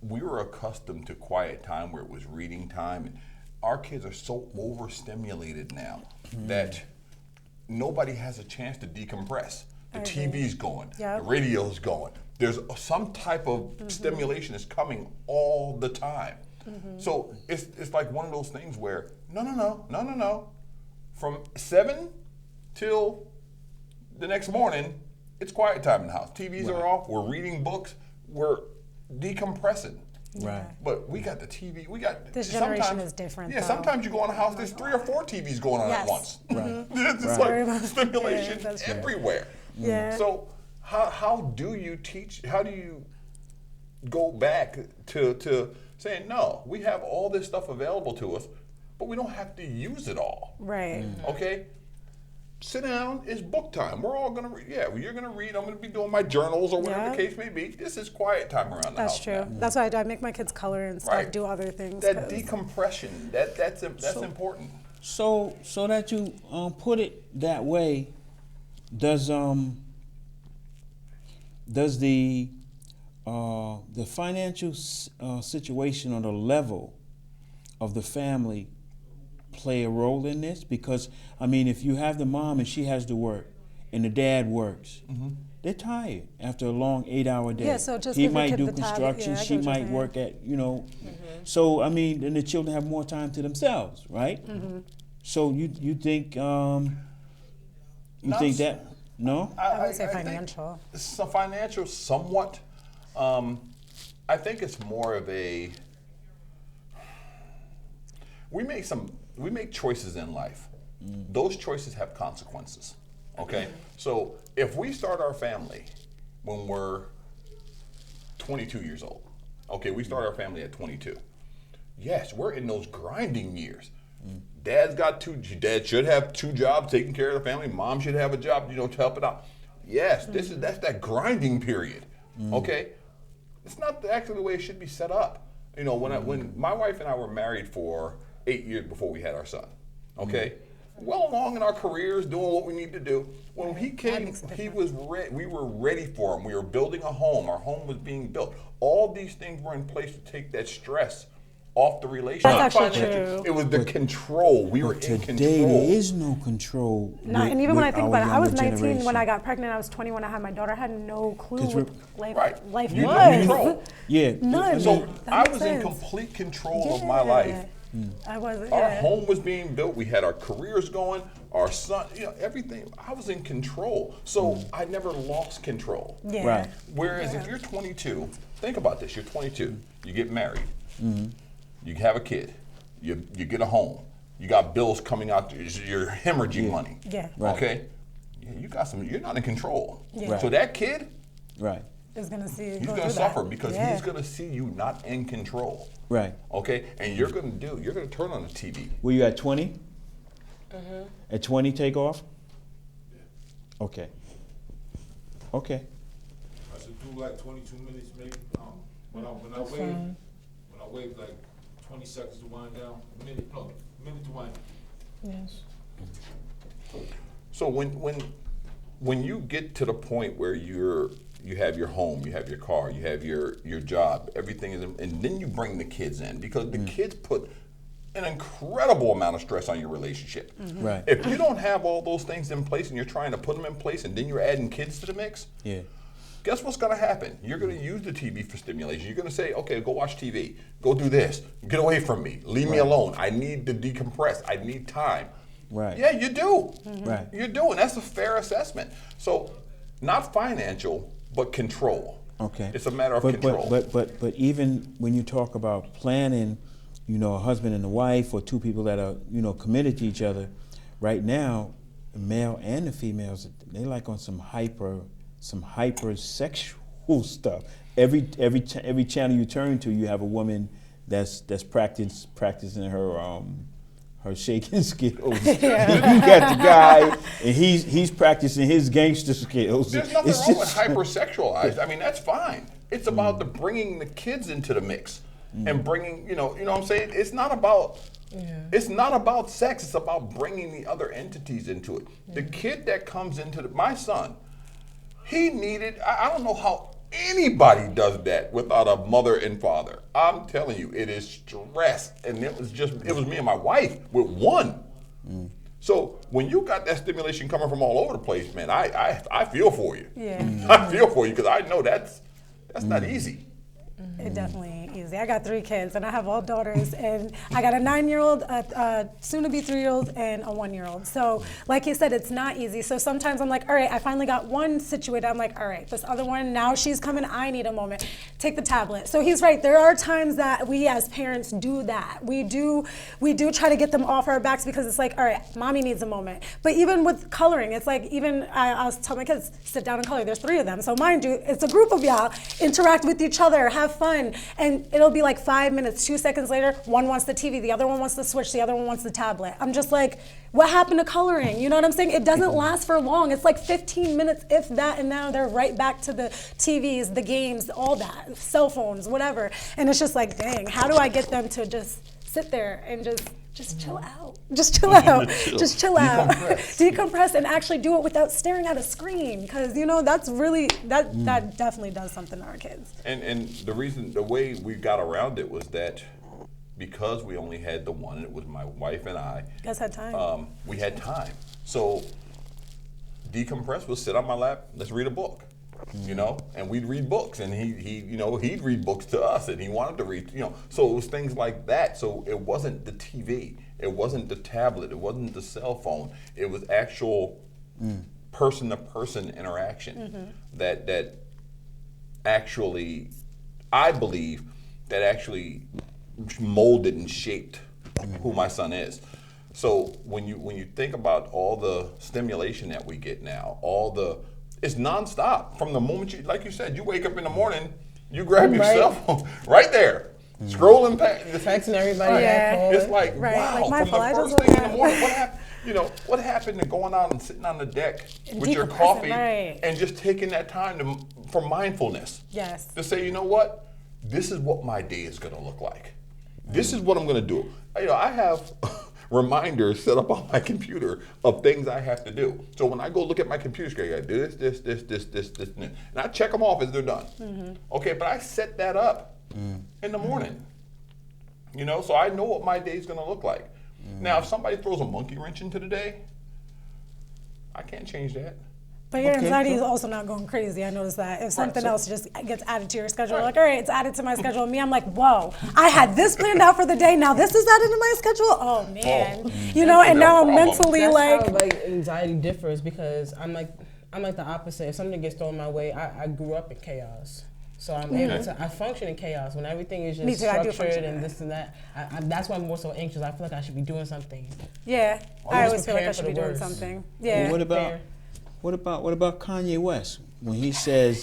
we were accustomed to quiet time where it was reading time, and our kids are so overstimulated now that nobody has a chance to decompress. The TV's going, Yep. the radio's going. There's some type of stimulation is coming all the time. So it's like one of those things where no. From 7 till the next morning, it's quiet time in the house. TVs are off. We're reading books. We're decompressing. right. But we got the TV. We got This generation sometimes- is different, Yeah, though. sometimes you go in a house. There's 3 or 4 TVs going on at Yes. once. Right. It's just Very like much. stimulation Yeah, that's true. everywhere. Yeah. So how do you teach? How do you go back to saying no? We have all this stuff available to us, but we don't have to use it all. Right. Okay. Sit down. It's book time. We're all gonna read. Yeah, well, you're gonna read. I'm gonna be doing my journals or whatever Yeah. the case may be. This is quiet time around the That's house. true. now. That's why I do. I make my kids color and stuff, Right. do other things. That 'cause- decompression. That's important. So that you put it that way, does the financial situation or the level of the family play a role in this? Because I mean, if you have the mom and she has to work, and the dad works, they're tired after a long 8-hour day. Yeah, so just he give your might kid do the time. construction, Yeah, I she get what you're might saying. work at So I mean, then the children have more time to themselves, right? So you think Not think s- that No? I would say think financial. So financial, somewhat. I think it's more of a. We make choices in life. Those choices have consequences. Okay, so if we start our family when we're 22 years old, okay, we start our family at 22. Yes, we're in those grinding years. Dad should have 2 jobs taking care of the family. Mom should have a job, to help it out. Yes, that's that grinding period. Okay, it's not actually the way it should be set up. When my wife and I were married for 8 years before we had our son. Okay, well along in our careers, doing what we need to do. When he came, he was we were ready for him. We were building a home. Our home was being built. All these things were in place to take that stress off the relationship. That's actually true. It was the control. We were in Today control. there is no control. And even when I think about it, I was 19 generation. when I got pregnant. I was 20 when I had my daughter. I had no clue what life You was. control. Yeah. None. So That I makes was in sense. complete control of my life. I wasn't. Our home was being built. We had our careers going. Our son, everything. I was in control. So I never lost control. Yeah. Right. Whereas if you're 22, think about this. You're 22. You get married. You have a kid. You get a home. You got bills coming out. You're hemorrhaging money. Yeah. Right. Okay. Yeah, you got some. You're not in control. Yeah. Right. So that kid, Right. Is gonna see. he's going to suffer because he's going to see you not in control. Right. Okay. And you're going to turn on the TV. Were you at 20? At 20 take off? Okay. Okay. I should do like 22 minutes maybe. When I wave like 20 seconds to wind down, a minute to wind down. Yes. So when you get to the point where you have your home, you have your car, you have your job, everything is, and then you bring the kids in because the kids put an incredible amount of stress on your relationship. Right. If you don't have all those things in place and you're trying to put them in place and then you're adding kids to the mix, Yeah. guess what's going to happen? You're going to use the TV for stimulation. You're going to say, okay, go watch TV. Go do this. Get away from me. Leave me alone. I need to decompress. I need time. Right. Yeah, you do. Right. You do, and that's a fair assessment. So, not financial, but control. Okay. It's a matter of but, control. But even when you talk about planning, a husband and a wife or 2 people that are, committed to each other, right now, the male and the females, they like on some hyper sexual stuff. Every channel you turn to, you have a woman that's practicing her shaking skills. You got the guy, and he's practicing his gangster skills. There's nothing wrong with hypersexualized. I mean, that's fine. It's about the bringing the kids into the mix and bringing, you know what I'm saying? It's not about sex. It's about bringing the other entities into it. The kid that comes into my son, he needed. I don't know how anybody does that without a mother and father. I'm telling you, it is stress, and it was me and my wife with one. So when you got that stimulation coming from all over the place, man, I feel for you. Yeah. I feel for you because I know that's not easy. It definitely ain't easy. I got 3 kids and I have all daughters, and I got a 9-year-old, a soon-to-be 3-year-old, and a 1-year-old. So, like you said, it's not easy. So sometimes I'm like, all right, I finally got one situated. I'm like, all right, this other one, now she's coming. I need a moment. Take the tablet. So he's right. There are times that we as parents do that. We do try to get them off our backs because it's like, all right, mommy needs a moment. But even with coloring, it's like I'll tell my kids, sit down and color. There's 3 of them. So mind you, it's a group of y'all. Interact with each other. Have fun. And it'll be like 5 minutes, 2 seconds later, one wants the TV, the other one wants the Switch, the other one wants the tablet. I'm just like, what happened to coloring? You know what I'm saying? It doesn't last for long. It's like 15 minutes, if that, and now they're right back to the TVs, the games, all that, cell phones, whatever. And it's just like, dang, how do I get them to just sit there and just chill out. Just chill out. Just chill out. Decompress and actually do it without staring at a screen. Because, that's really, that definitely does something to our kids. And the way we got around it was that because we only had the one, it was my wife and I. You guys had time. We had time. So decompress was sit on my lap, let's read a book. And we'd read books, and he'd read books to us, and he wanted to read, so it was things like that. So it wasn't the TV, it wasn't the tablet, it wasn't the cell phone, it was actual person-to-person interaction that actually, I believe, that actually molded and shaped who my son is. So when you think about all the stimulation that we get now, it's nonstop from the moment you, like you said, you wake up in the morning, you grab your cell phone right there, scrolling past, Texting everybody back home. it's like, Right, wow, like from my the phone first doesn't thing in the work. morning, what happened to going out and sitting on the deck with your Decompressing, coffee right. and just taking that time for mindfulness? Yes. To say, you know what, this is what my day is going to look like. This is what I'm going to do. I have reminders set up on my computer of things I have to do. So when I go look at my computer screen, I do this, and I check them off as they're done. Okay, but I set that up in the morning. So I know what my day is going to look like. Now, if somebody throws a monkey wrench into the day, I can't change that. But your Okay, anxiety is cool. also not going crazy. I noticed that. If something so- else just gets added to your schedule, Right. like, all right, it's added to my schedule. Me, I'm like, whoa, I had this planned out for the day. Now this is added to my schedule. Oh man, and now I'm problem. mentally That's like, how like anxiety differs because I'm like the opposite. If something gets thrown my way, I grew up in chaos. So I'm able to, I function in chaos when everything is Me just too, I do structured function in and it. this and that. That's why I'm more so anxious. I feel like I should be doing something. yeah, I always feel like I preparing should for be the doing worst. something. Well, Yeah. what about Kanye West when he said,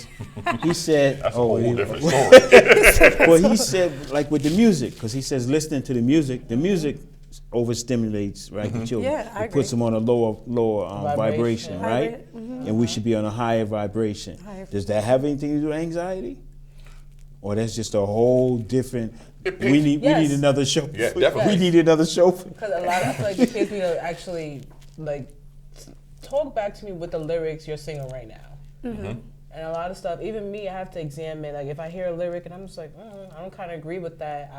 That's a whole different story. well, he said, like with the music, because he says listening to the music overstimulates, right, the children. Yeah, I It puts them on a lower vibration, Vibration. right? And we should be on a higher vibration. Higher. Does that have anything to do with anxiety? Or that's just a whole different, It we picks- need Yes. another show. Yeah, definitely. We need another show. Because I feel like the kids need to actually like talk back to me with the lyrics you're singing right now. And a lot of stuff, even me, I have to examine. Like if I hear a lyric and I'm just like, I don't kind of agree with that.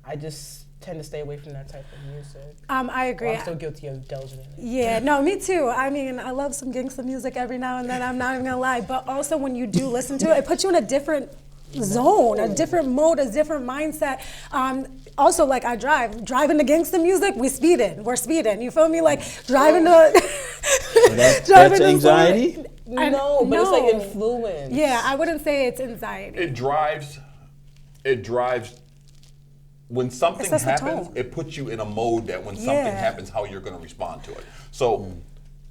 I just tend to stay away from that type of music. I agree. I'm still guilty of indulging in it. Yeah, no, me too. I mean, I love some gangsta music every now and then. I'm not even gonna lie. But also, when you do listen to it, it puts you in a different zone, a different mode, a different mindset. Also, like driving to gangsta music, we're speeding. You feel me? Like driving to. That's driving to anxiety? somewhere- No, but it's like no. influence. Yeah, I wouldn't say it's anxiety. It drives. When something sets the happens, tone. it puts you in a mode that when something Yeah. happens, how you're going to respond to it. So,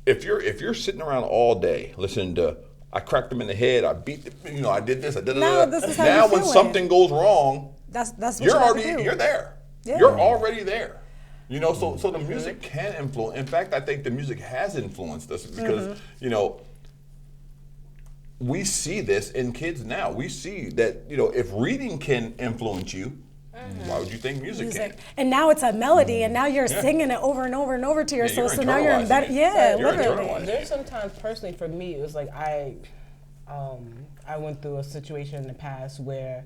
if you're sitting around all day listening to, I cracked them in the head, I beat, I did this, I did Now that. this is how Now you're when feeling. something goes wrong, That's what you're you have to already do. you're there. Yeah. You're already there. So the music can influence. In fact, I think the music has influenced us because we see this in kids now. We see that if reading can influence you, why would you think music can? And now it's a melody, and now you're Yeah. singing it over and over and over to yourself. you're So now you're internalizing embedded. it. Yeah, You're literally. internalizing. There's sometimes personally for me it was like I went through a situation in the past where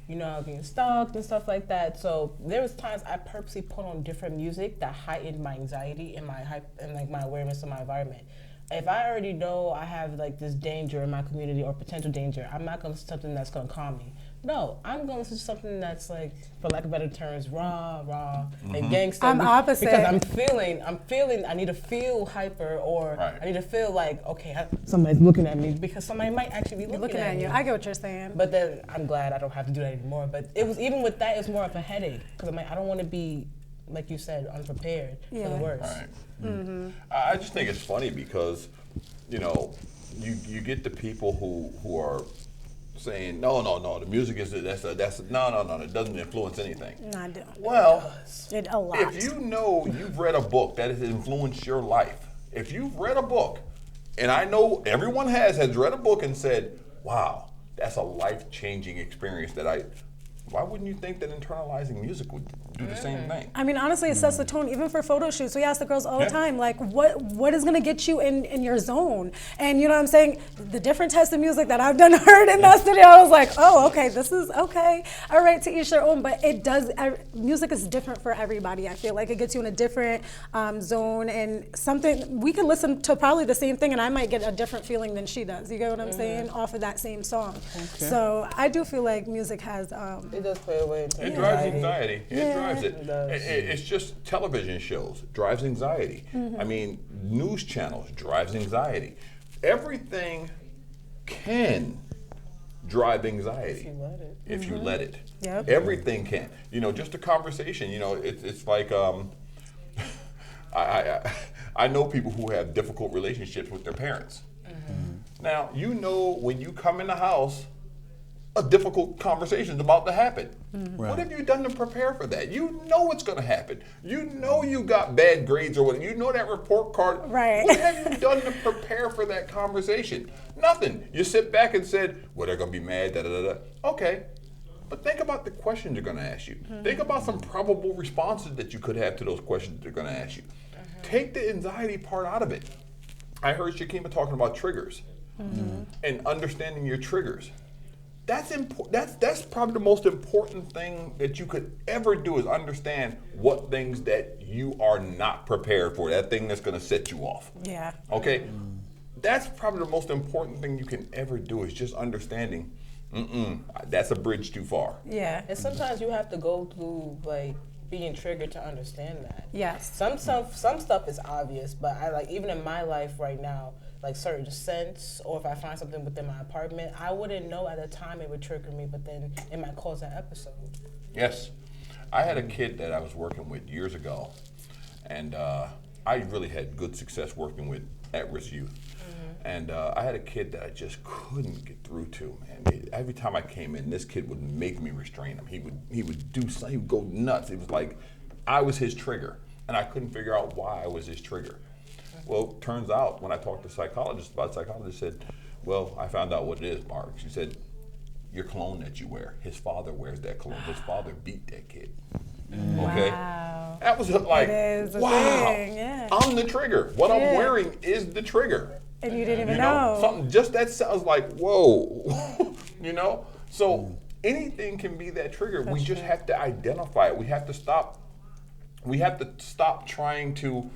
I was being stalked and stuff like that. So there was times I purposely put on different music that heightened my anxiety and my awareness of my environment. If I already know I have like this danger in my community or potential danger, I'm not going to listen to something that's going to calm me. No, I'm going to listen to something that's like, for lack of better terms, raw, and gangster. I'm opposite. Because I'm feeling, I need to feel hyper or Right. I need to feel like, okay, somebody's looking at me because somebody might actually be Looking at you. me. I get what you're saying. But then I'm glad I don't have to do that anymore. But it was even with that, it's more of a headache because I'm like, I don't want to be, like you said, unprepared for Yeah. the worst. Right. I just think it's funny because, you get the people who are saying no, the music is no, it doesn't influence anything. No, I don't. Well, It a lot. if you've read a book that has influenced your life, if you've read a book, and I know everyone has read a book and said, wow, that's a life-changing experience why wouldn't you think that internalizing music would do the same thing? I mean, honestly, it sets the tone even for photo shoots. We ask the girls all the Yeah. time, like, what is gonna get you in your zone? And you know what I'm saying? The different types of music that I've heard in that studio, I was like, oh, okay, this is okay. All right, to each their own. But it does. Music is different for everybody. I feel like it gets you in a different zone and something. We can listen to probably the same thing, and I might get a different feeling than she does. You get what I'm saying? Off of that same song. So I do feel like music has. It does play away into It drives anxiety. It drives it. It does. It's just television shows drives anxiety. I mean, news channels drives anxiety. Everything can drive anxiety If you let it. if you let it. Yep. Everything can. You know, just a conversation. You know, it's like I know people who have difficult relationships with their parents. Now, you know, when you come in the house, a difficult conversation is about to happen. What have you done to prepare for that? You know it's going to happen. You know you got bad grades or whatever. You know that report card. Right. What have you done to prepare for that conversation? Nothing. You sit back and said, well, they're going to be mad, da da da da. Okay. But think about the questions they're going to ask you. Think about some probable responses that you could have to those questions they're going to ask you. Take the anxiety part out of it. I heard Shakima talking about triggers and understanding your triggers. That's important. That's probably the most important thing that you could ever do is understand what things that you are not prepared for. That thing that's going to set you off. Yeah. Okay. That's probably the most important thing you can ever do is just understanding. That's a bridge too far. Yeah. And sometimes you have to go through like being triggered to understand that. Yes. Some stuff is obvious, but I like even in my life right now, like certain scents, or if I find something within my apartment, I wouldn't know at the time it would trigger me, but then it might cause an episode. Yes. I had a kid that I was working with years ago, and I really had good success working with at-risk youth. And I had a kid that I just couldn't get through to, man. Every time I came in, this kid would make me restrain him. He would do something, he would go nuts. It was like I was his trigger, and I couldn't figure out why I was his trigger. Well, turns out when I talked to psychologists about it, psychologist said, well, I found out what it is, Mark. She said, your cologne that you wear, his father wears that cologne. His father beat that kid. Okay? Wow. That was like, It is a wow, thing, yeah. I'm the trigger. What I'm Yeah. wearing is the trigger. And you didn't even You know, something just that sounds like, whoa, you know? So anything can be that trigger. We just have to identify it. We have to stop trying to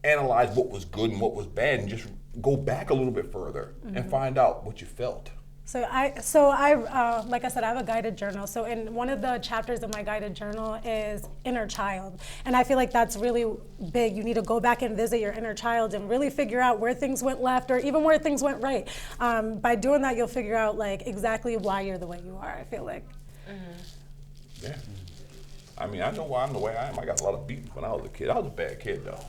analyze what was good and what was bad and just go back a little bit further and find out what you felt. So like I said, I have a guided journal. So in one of the chapters of my guided journal is inner child. And I feel like that's really big. You need to go back and visit your inner child and really figure out where things went left or even where things went right. By doing that, you'll figure out like exactly why you're the way you are, I feel like. Yeah. I mean, I know why I'm the way I am. I got a lot of beatings when I was a kid. I was a bad kid, though.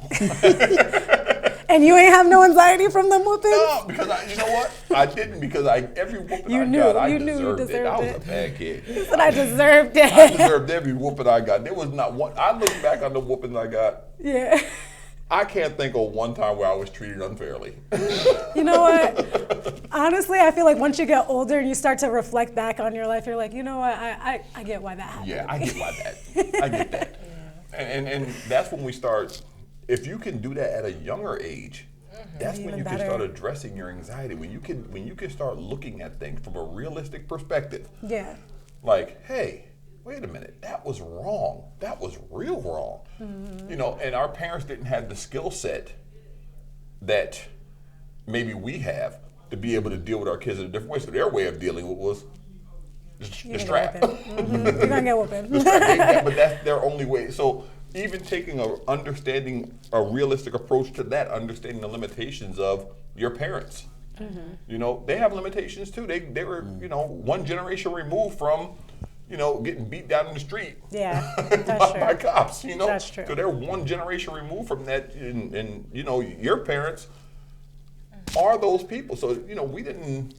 And you ain't have no anxiety from them whoopings? No, because you know what? I didn't because every whooping You I knew- got, I you knew you deserved it. I was a deserved bad kid. He said I deserved it. I deserved every whooping I got. There was not one. I look back on the whoopings I got. Yeah. I can't think of one time where I was treated unfairly. You know what? Honestly, I feel like once you get older and you start to reflect back on your life, you're like, you know what? I get why that happened. Yeah, I get why that. I get that. And that's when we start. If you can do that at a younger age, that's when Even you can better. start addressing your anxiety. When you can start looking at things from a realistic perspective. Yeah. Like, hey, wait a minute, that was wrong. That was real wrong. You know, and our parents didn't have the skill set that maybe we have to be able to deal with our kids in a different way. So their way of dealing with was the strap. You're gonna get whooping. But that's their only way. So even taking a realistic approach to that, understanding the limitations of your parents. You know, they have limitations too. They were, you know, one generation removed from, you know, getting beat down in the street. Yeah, that's true. by cops, you know. That's true. So they're one generation removed from that, and you know, your parents are those people. So you know, we didn't.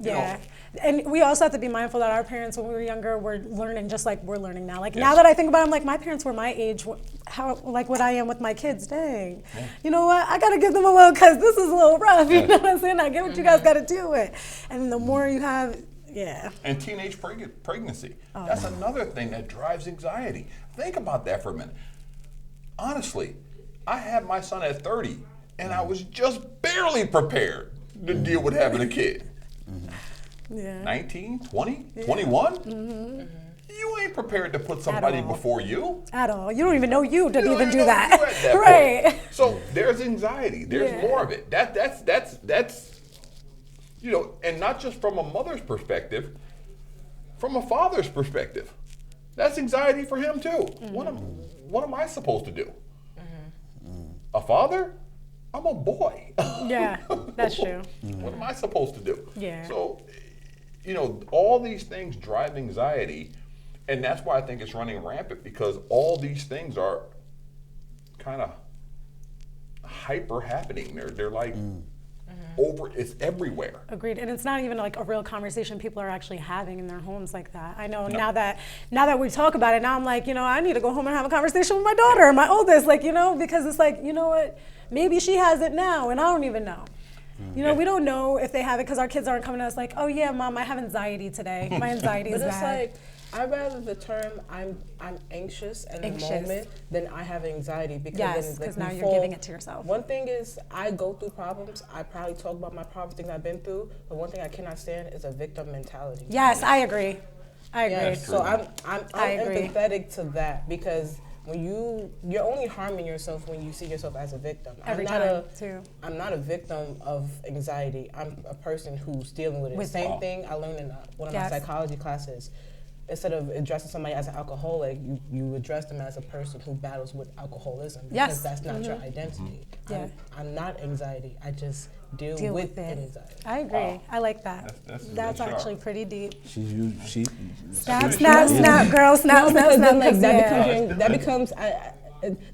You Yeah. know, And we also have to be mindful that our parents, when we were younger, were learning just like we're learning now. Like Yes. now that I think about it, I'm like, my parents were my age, how like what I am with my kids. Dang. Yeah. You know what? I got to give them a little because this is a little rough. You know what I'm saying? I get what you guys got to do with. And the more you have, yeah. And teenage pregnancy. That's another thing that drives anxiety. Think about that for a minute. Honestly, I had my son at 30, and I was just barely prepared to deal with having a kid. Yeah. 19, 20, 21? You ain't prepared to put somebody all. before you. At all. You don't even know you to You don't even do know that. you at that Right. point. So there's anxiety. There's Yeah. more of it. That's you know, and not just from a mother's perspective, from a father's perspective. That's anxiety for him too. What am I supposed to do? A father? I'm a boy. Yeah, that's true. What am I supposed to do? Yeah. So, all these things drive anxiety, and that's why I think it's running rampant, because all these things are kind of hyper happening. They're like it's everywhere. Agreed, and it's not even like a real conversation people are actually having in their homes like that. I know now that we talk about it, now I'm like, I need to go home and have a conversation with my daughter, my oldest, because it's like, what, maybe she has it now, and I don't even know. We don't know if they have it because our kids aren't coming to us like, oh yeah, Mom, I have anxiety today. My anxiety is But it's bad. like, I'd rather the term I'm anxious in the moment than I have anxiety, because Yes, then, because now you're giving it to yourself. One thing is, I go through problems. I probably talk about my problems, things I've been through. But one thing I cannot stand is a victim mentality. Yes, I agree. Yeah, so I'm I agree. empathetic to that, because when you're only harming yourself when you see yourself as a victim. Every I'm time, too. I'm not a victim of anxiety. I'm a person who's dealing with it. Same thing I learned in one of my psychology classes. Instead of addressing somebody as an alcoholic, you address them as a person who battles with alcoholism, because that's not your identity. Yeah. I'm not anxiety. I just deal with it. anxiety. I agree. I like that. That's actually pretty deep. She Snap, snap, girl, snap, snap, Because snap. then, like, 'cause, that becomes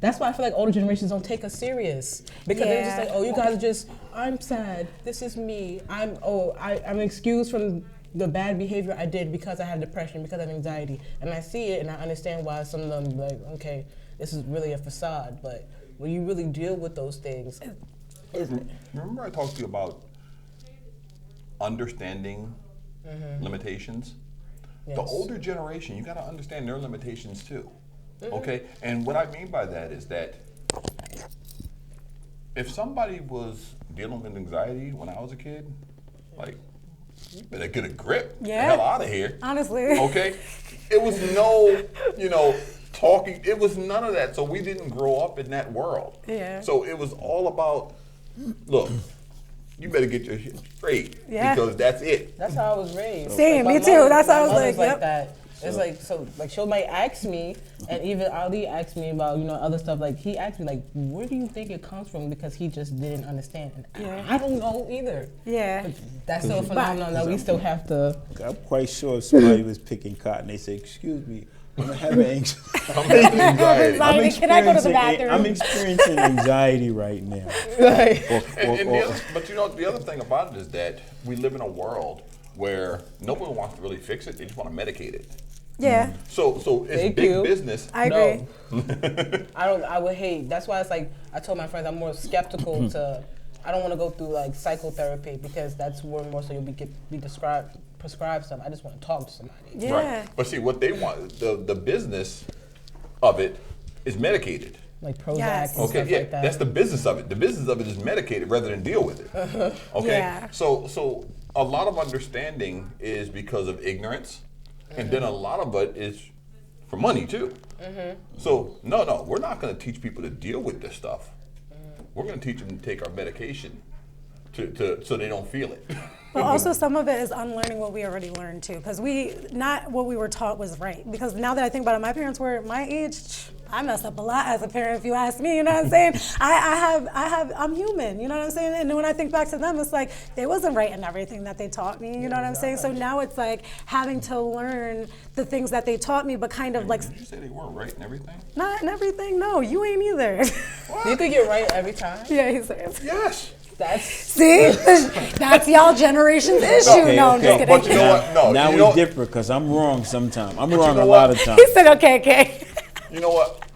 that's why I feel like older generations don't take us serious, because they're just like, oh, you guys are just, I'm sad, this is me, I'm excused from the bad behavior I did because I have depression, because I have anxiety, and I see it and I understand why some of them like, okay, this is really a facade, but when you really deal with those things, Remember I talked to you about understanding limitations? Yes. The older generation, you got to understand their limitations too. Okay? And what I mean by that is that if somebody was dealing with anxiety when I was a kid, like, you better get a grip. Yeah. The hell out of here. Honestly. Okay? It was no, talking. It was none of that. So we didn't grow up in that world. Yeah. So it was all about, look, you better get your shit straight. Yeah. Because that's it. that's how I was raised. Same, my me too. mother- That's how I my was mother's like, yep. that. It's like, so, like, she might ask me, and even Ali asked me about, other stuff. Like, he asked me, like, where do you think it comes from? Because he just didn't understand. And I don't know either. Yeah. That's still a phenomenon that we still have to. I'm quite sure if somebody was picking cotton, they say, excuse me, I'm having anxiety. I'm having anxiety. Can I go to the bathroom? I'm experiencing anxiety right now. But the other thing about it is that we live in a world where nobody wants to really fix it. They just want to medicate it. Yeah. So it's Thank big you. business. I agree. No. I would hate. That's why it's like, I told my friends I'm more skeptical to. I don't want to go through like psychotherapy, because that's where more so you'll be prescribed stuff. I just want to talk to somebody. Yeah. Right. But see, what they want, the business of it is medicated. Like Prozac Yes. and Okay, stuff yeah, like that. that's the business of it. The business of it is medicated rather than deal with it. Okay, Yeah. so a lot of understanding is because of ignorance, and then a lot of it is for money too. So no, we're not going to teach people to deal with this stuff. We're going to teach them to take our medication so they don't feel it. But also some of it is unlearning what we already learned too, because not what we were taught was right. Because now that I think about it, my parents were my age. I messed up a lot as a parent, if you ask me. You know what I'm saying? I'm human. You know what I'm saying? And when I think back to them, it's like they wasn't right in everything that they taught me. You know what I'm saying? So now it's like having to learn the things that they taught me, but kind of like Did you say they weren't right and everything? not in everything. No, you ain't either. You think you're right every time? Yeah, he said. Yes. See, that's y'all generation's issue. Okay, no, I'm okay. just kidding. But you know what? No. Now you we know, differ because I'm wrong sometimes. I'm wrong know a what? lot of times. He said, okay. You know what?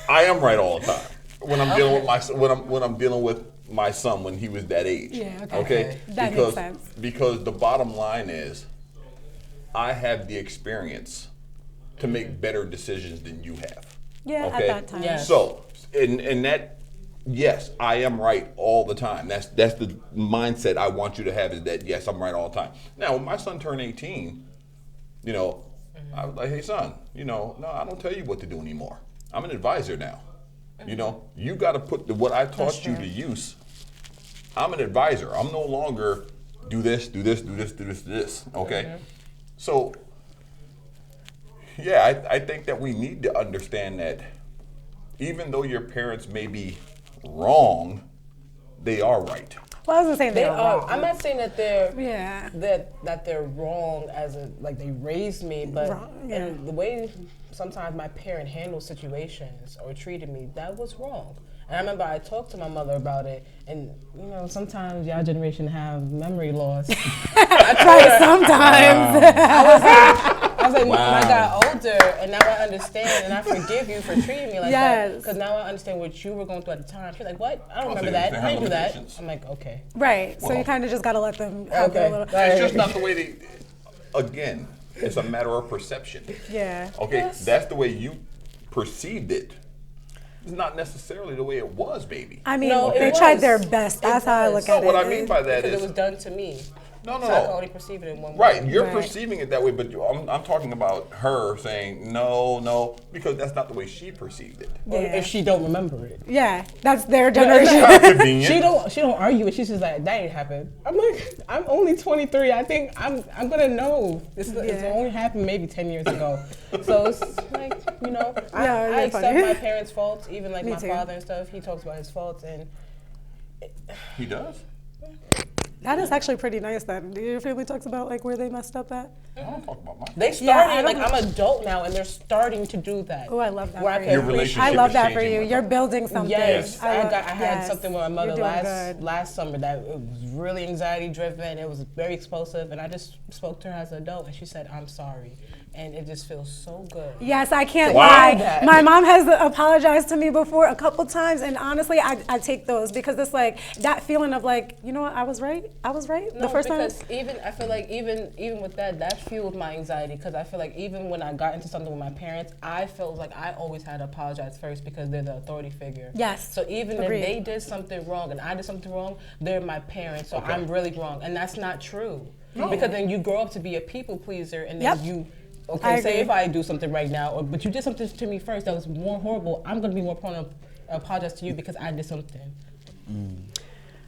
I am right all the time when I'm dealing with when I'm dealing with my son when he was that age. Yeah, okay. That makes because sense. because the bottom line is, I have the experience to make better decisions than you have. Yeah, Okay? at that time. Yes. So in that. Yes, I am right all the time. That's the mindset I want you to have, is that yes, I'm right all the time. Now, when my son turned 18, I was like, hey son, no, I don't tell you what to do anymore. I'm an advisor now. You got to put what I taught you to use. I'm an advisor. I'm no longer do this. Okay? So Yeah, I think that we need to understand that even though your parents may be wrong, they are right. Well, I wasn't saying They they're are. wrong. I'm not saying that they're Yeah. that they're wrong as a like they raised me, but Wrong, yeah. and the way sometimes my parent handled situations or treated me, that was wrong. And I remember I talked to my mother about it, and you know sometimes y'all generation have memory loss. Right, sometimes. I was like, Mom, I got older, and now I understand, and I forgive you for treating me like that. Yes. Because now I understand what you were going through at the time. She's like, what? I don't Oh, so remember you that. understand I didn't her do that. limitations. I'm like, okay. Right. So you Well- kind of just got to let them have their Okay. little. It's just not the way they, again, it's a matter of perception. Yeah. Okay, Yes. that's the way you perceived it. It's not necessarily the way it was, baby. I mean, No, it they tried was. their best. It That's how I was. look at No, it. what I mean by that Because is, it was done to me. no, So I can no. only perceive it in one way. Right, you're Right. perceiving it that way, but I'm talking about her saying no, because that's not the way she perceived it. Or Yeah. if she don't remember it. Yeah, that's their it's not- generation. Not convenient. She don't argue it. She's just like, that ain't happened. I'm like, I'm only 23. I think I'm gonna know. It's Yeah. only happened maybe 10 years ago. So it's like, you know, Yeah, I you're accept funny. my parents' faults, even like Me my too. father and stuff. He talks about his faults, and He does? That is actually pretty nice. Then your family talks about like where they messed up at. I don't talk about mine. they I started. don't Like I'm adult now, and they're starting to do that. Oh, I love that Where I for can you. Your relationship I love is that for changing you. with You're them. building something. Yes, I love- had yes. something with my mother You're doing last good. last summer that it was really anxiety driven. It was very explosive, and I just spoke to her as an adult, and she said, "I'm sorry," and it just feels so good. Yes, I can't Wow. lie. That. My mom has apologized to me before a couple times, and honestly, I take those because it's like that feeling of like, you know what, I was right. I was right No, the first time. because even I feel like even with that fueled my anxiety because I feel like even when I got into something with my parents, I felt like I always had to apologize first because they're the authority figure. Yes, So even agreed. if they did something wrong and I did something wrong, they're my parents, so Okay. I'm really wrong, and that's not true. Because then you grow up to be a people pleaser, and then Yep. you. I Okay, say agree. if I do something right now, but you did something to me first that was more horrible, I'm gonna be more prone to apologize to you because I did something.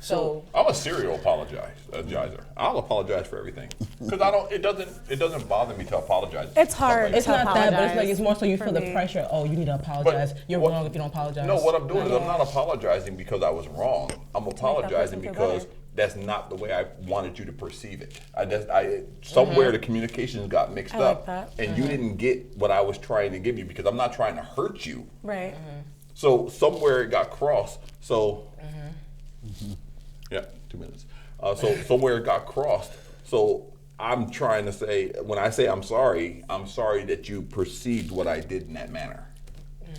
So I'm a serial apologizer. I'll apologize for everything because I don't. It doesn't bother me to apologize. It's hard. Something it's like not that, but it's like apologize it's more so you for feel the me. pressure. Oh, you need to apologize. You're what- wrong if you don't apologize. No, what I'm doing is I'm Yeah. not apologizing because I was wrong. I'm apologizing person feel because better. that's not the way I wanted you to perceive it. Somewhere the communications got mixed I like up, that. and you didn't get what I was trying to give you because I'm not trying to hurt you. Right. So somewhere it got crossed. So yeah, 2 minutes. So somewhere it got crossed. So I'm trying to say, when I say I'm sorry that you perceived what I did in that manner.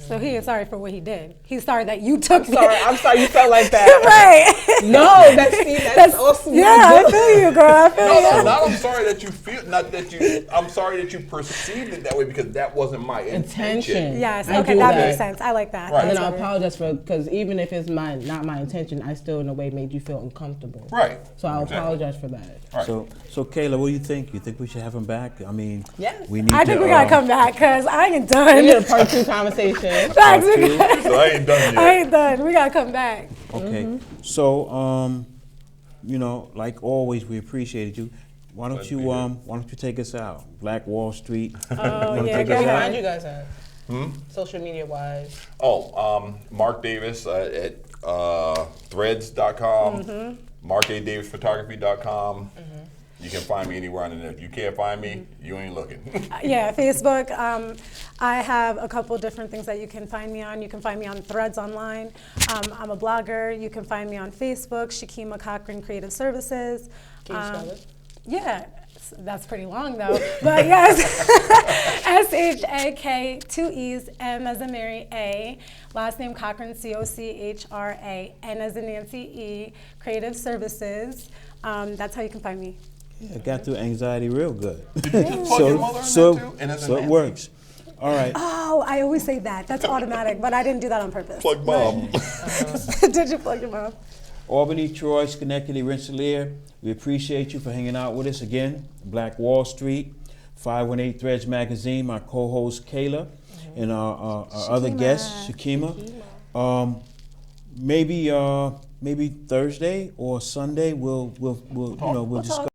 So he is sorry for what he did. He's sorry that you took I'm sorry you felt like that. right. No, that's awesome. Yeah, I feel you, girl. I feel No, you. not I'm sorry that you feel, not that you, I'm sorry that you perceived it that way because that wasn't my intention. Intention. Yes. I Okay, do that that. makes sense. I like that. Right. And then That's I better. apologize for because even if it's not my intention, I still in a way made you feel uncomfortable. Right. So I'll Exactly. apologize for that. Right. So Kayla, what do you think? You think we should have him back? I mean, Yes. we need I think to, we gotta come back because I ain't We done. need a part 2 conversation. Facts, we got- So I ain't done yet. I ain't done. We gotta come back. Okay. So, you know, like always, we appreciated you. Why don't Glad to you be here. why don't you take us out? Black Wall Street. Oh, Wanna yeah, take go us Where out? can you guys at? Social media wise. Mark Davis at threads.com, markadavisphotography.com. You can find me anywhere on the net. If you can't find me, you ain't looking. Yeah, Facebook. I have a couple different things that you can find me on. You can find me on Threads online. I'm a blogger. You can find me on Facebook, Shakima Cochran Creative Services. Can you spell it? Yeah, that's pretty long though. But yes, SHAK, 2 E's, M as in Mary, A. Last name Cochran, COCHRA, N as in Nancy, E. Creative Services. That's how you can find me. Yeah, got through anxiety real good. Did you just plug your mother in there too? And as a so it Nancy? works. All right. Oh, I always say that. That's automatic, but I didn't do that on purpose. Plug mom. Did you plug your mom? Albany, Troy, Schenectady, Rensselaer, we appreciate you for hanging out with us again. Black Wall Street, 518 Threads Magazine, my co-host Kayla, and our other guest, Shakima. Maybe Thursday or Sunday we'll discuss.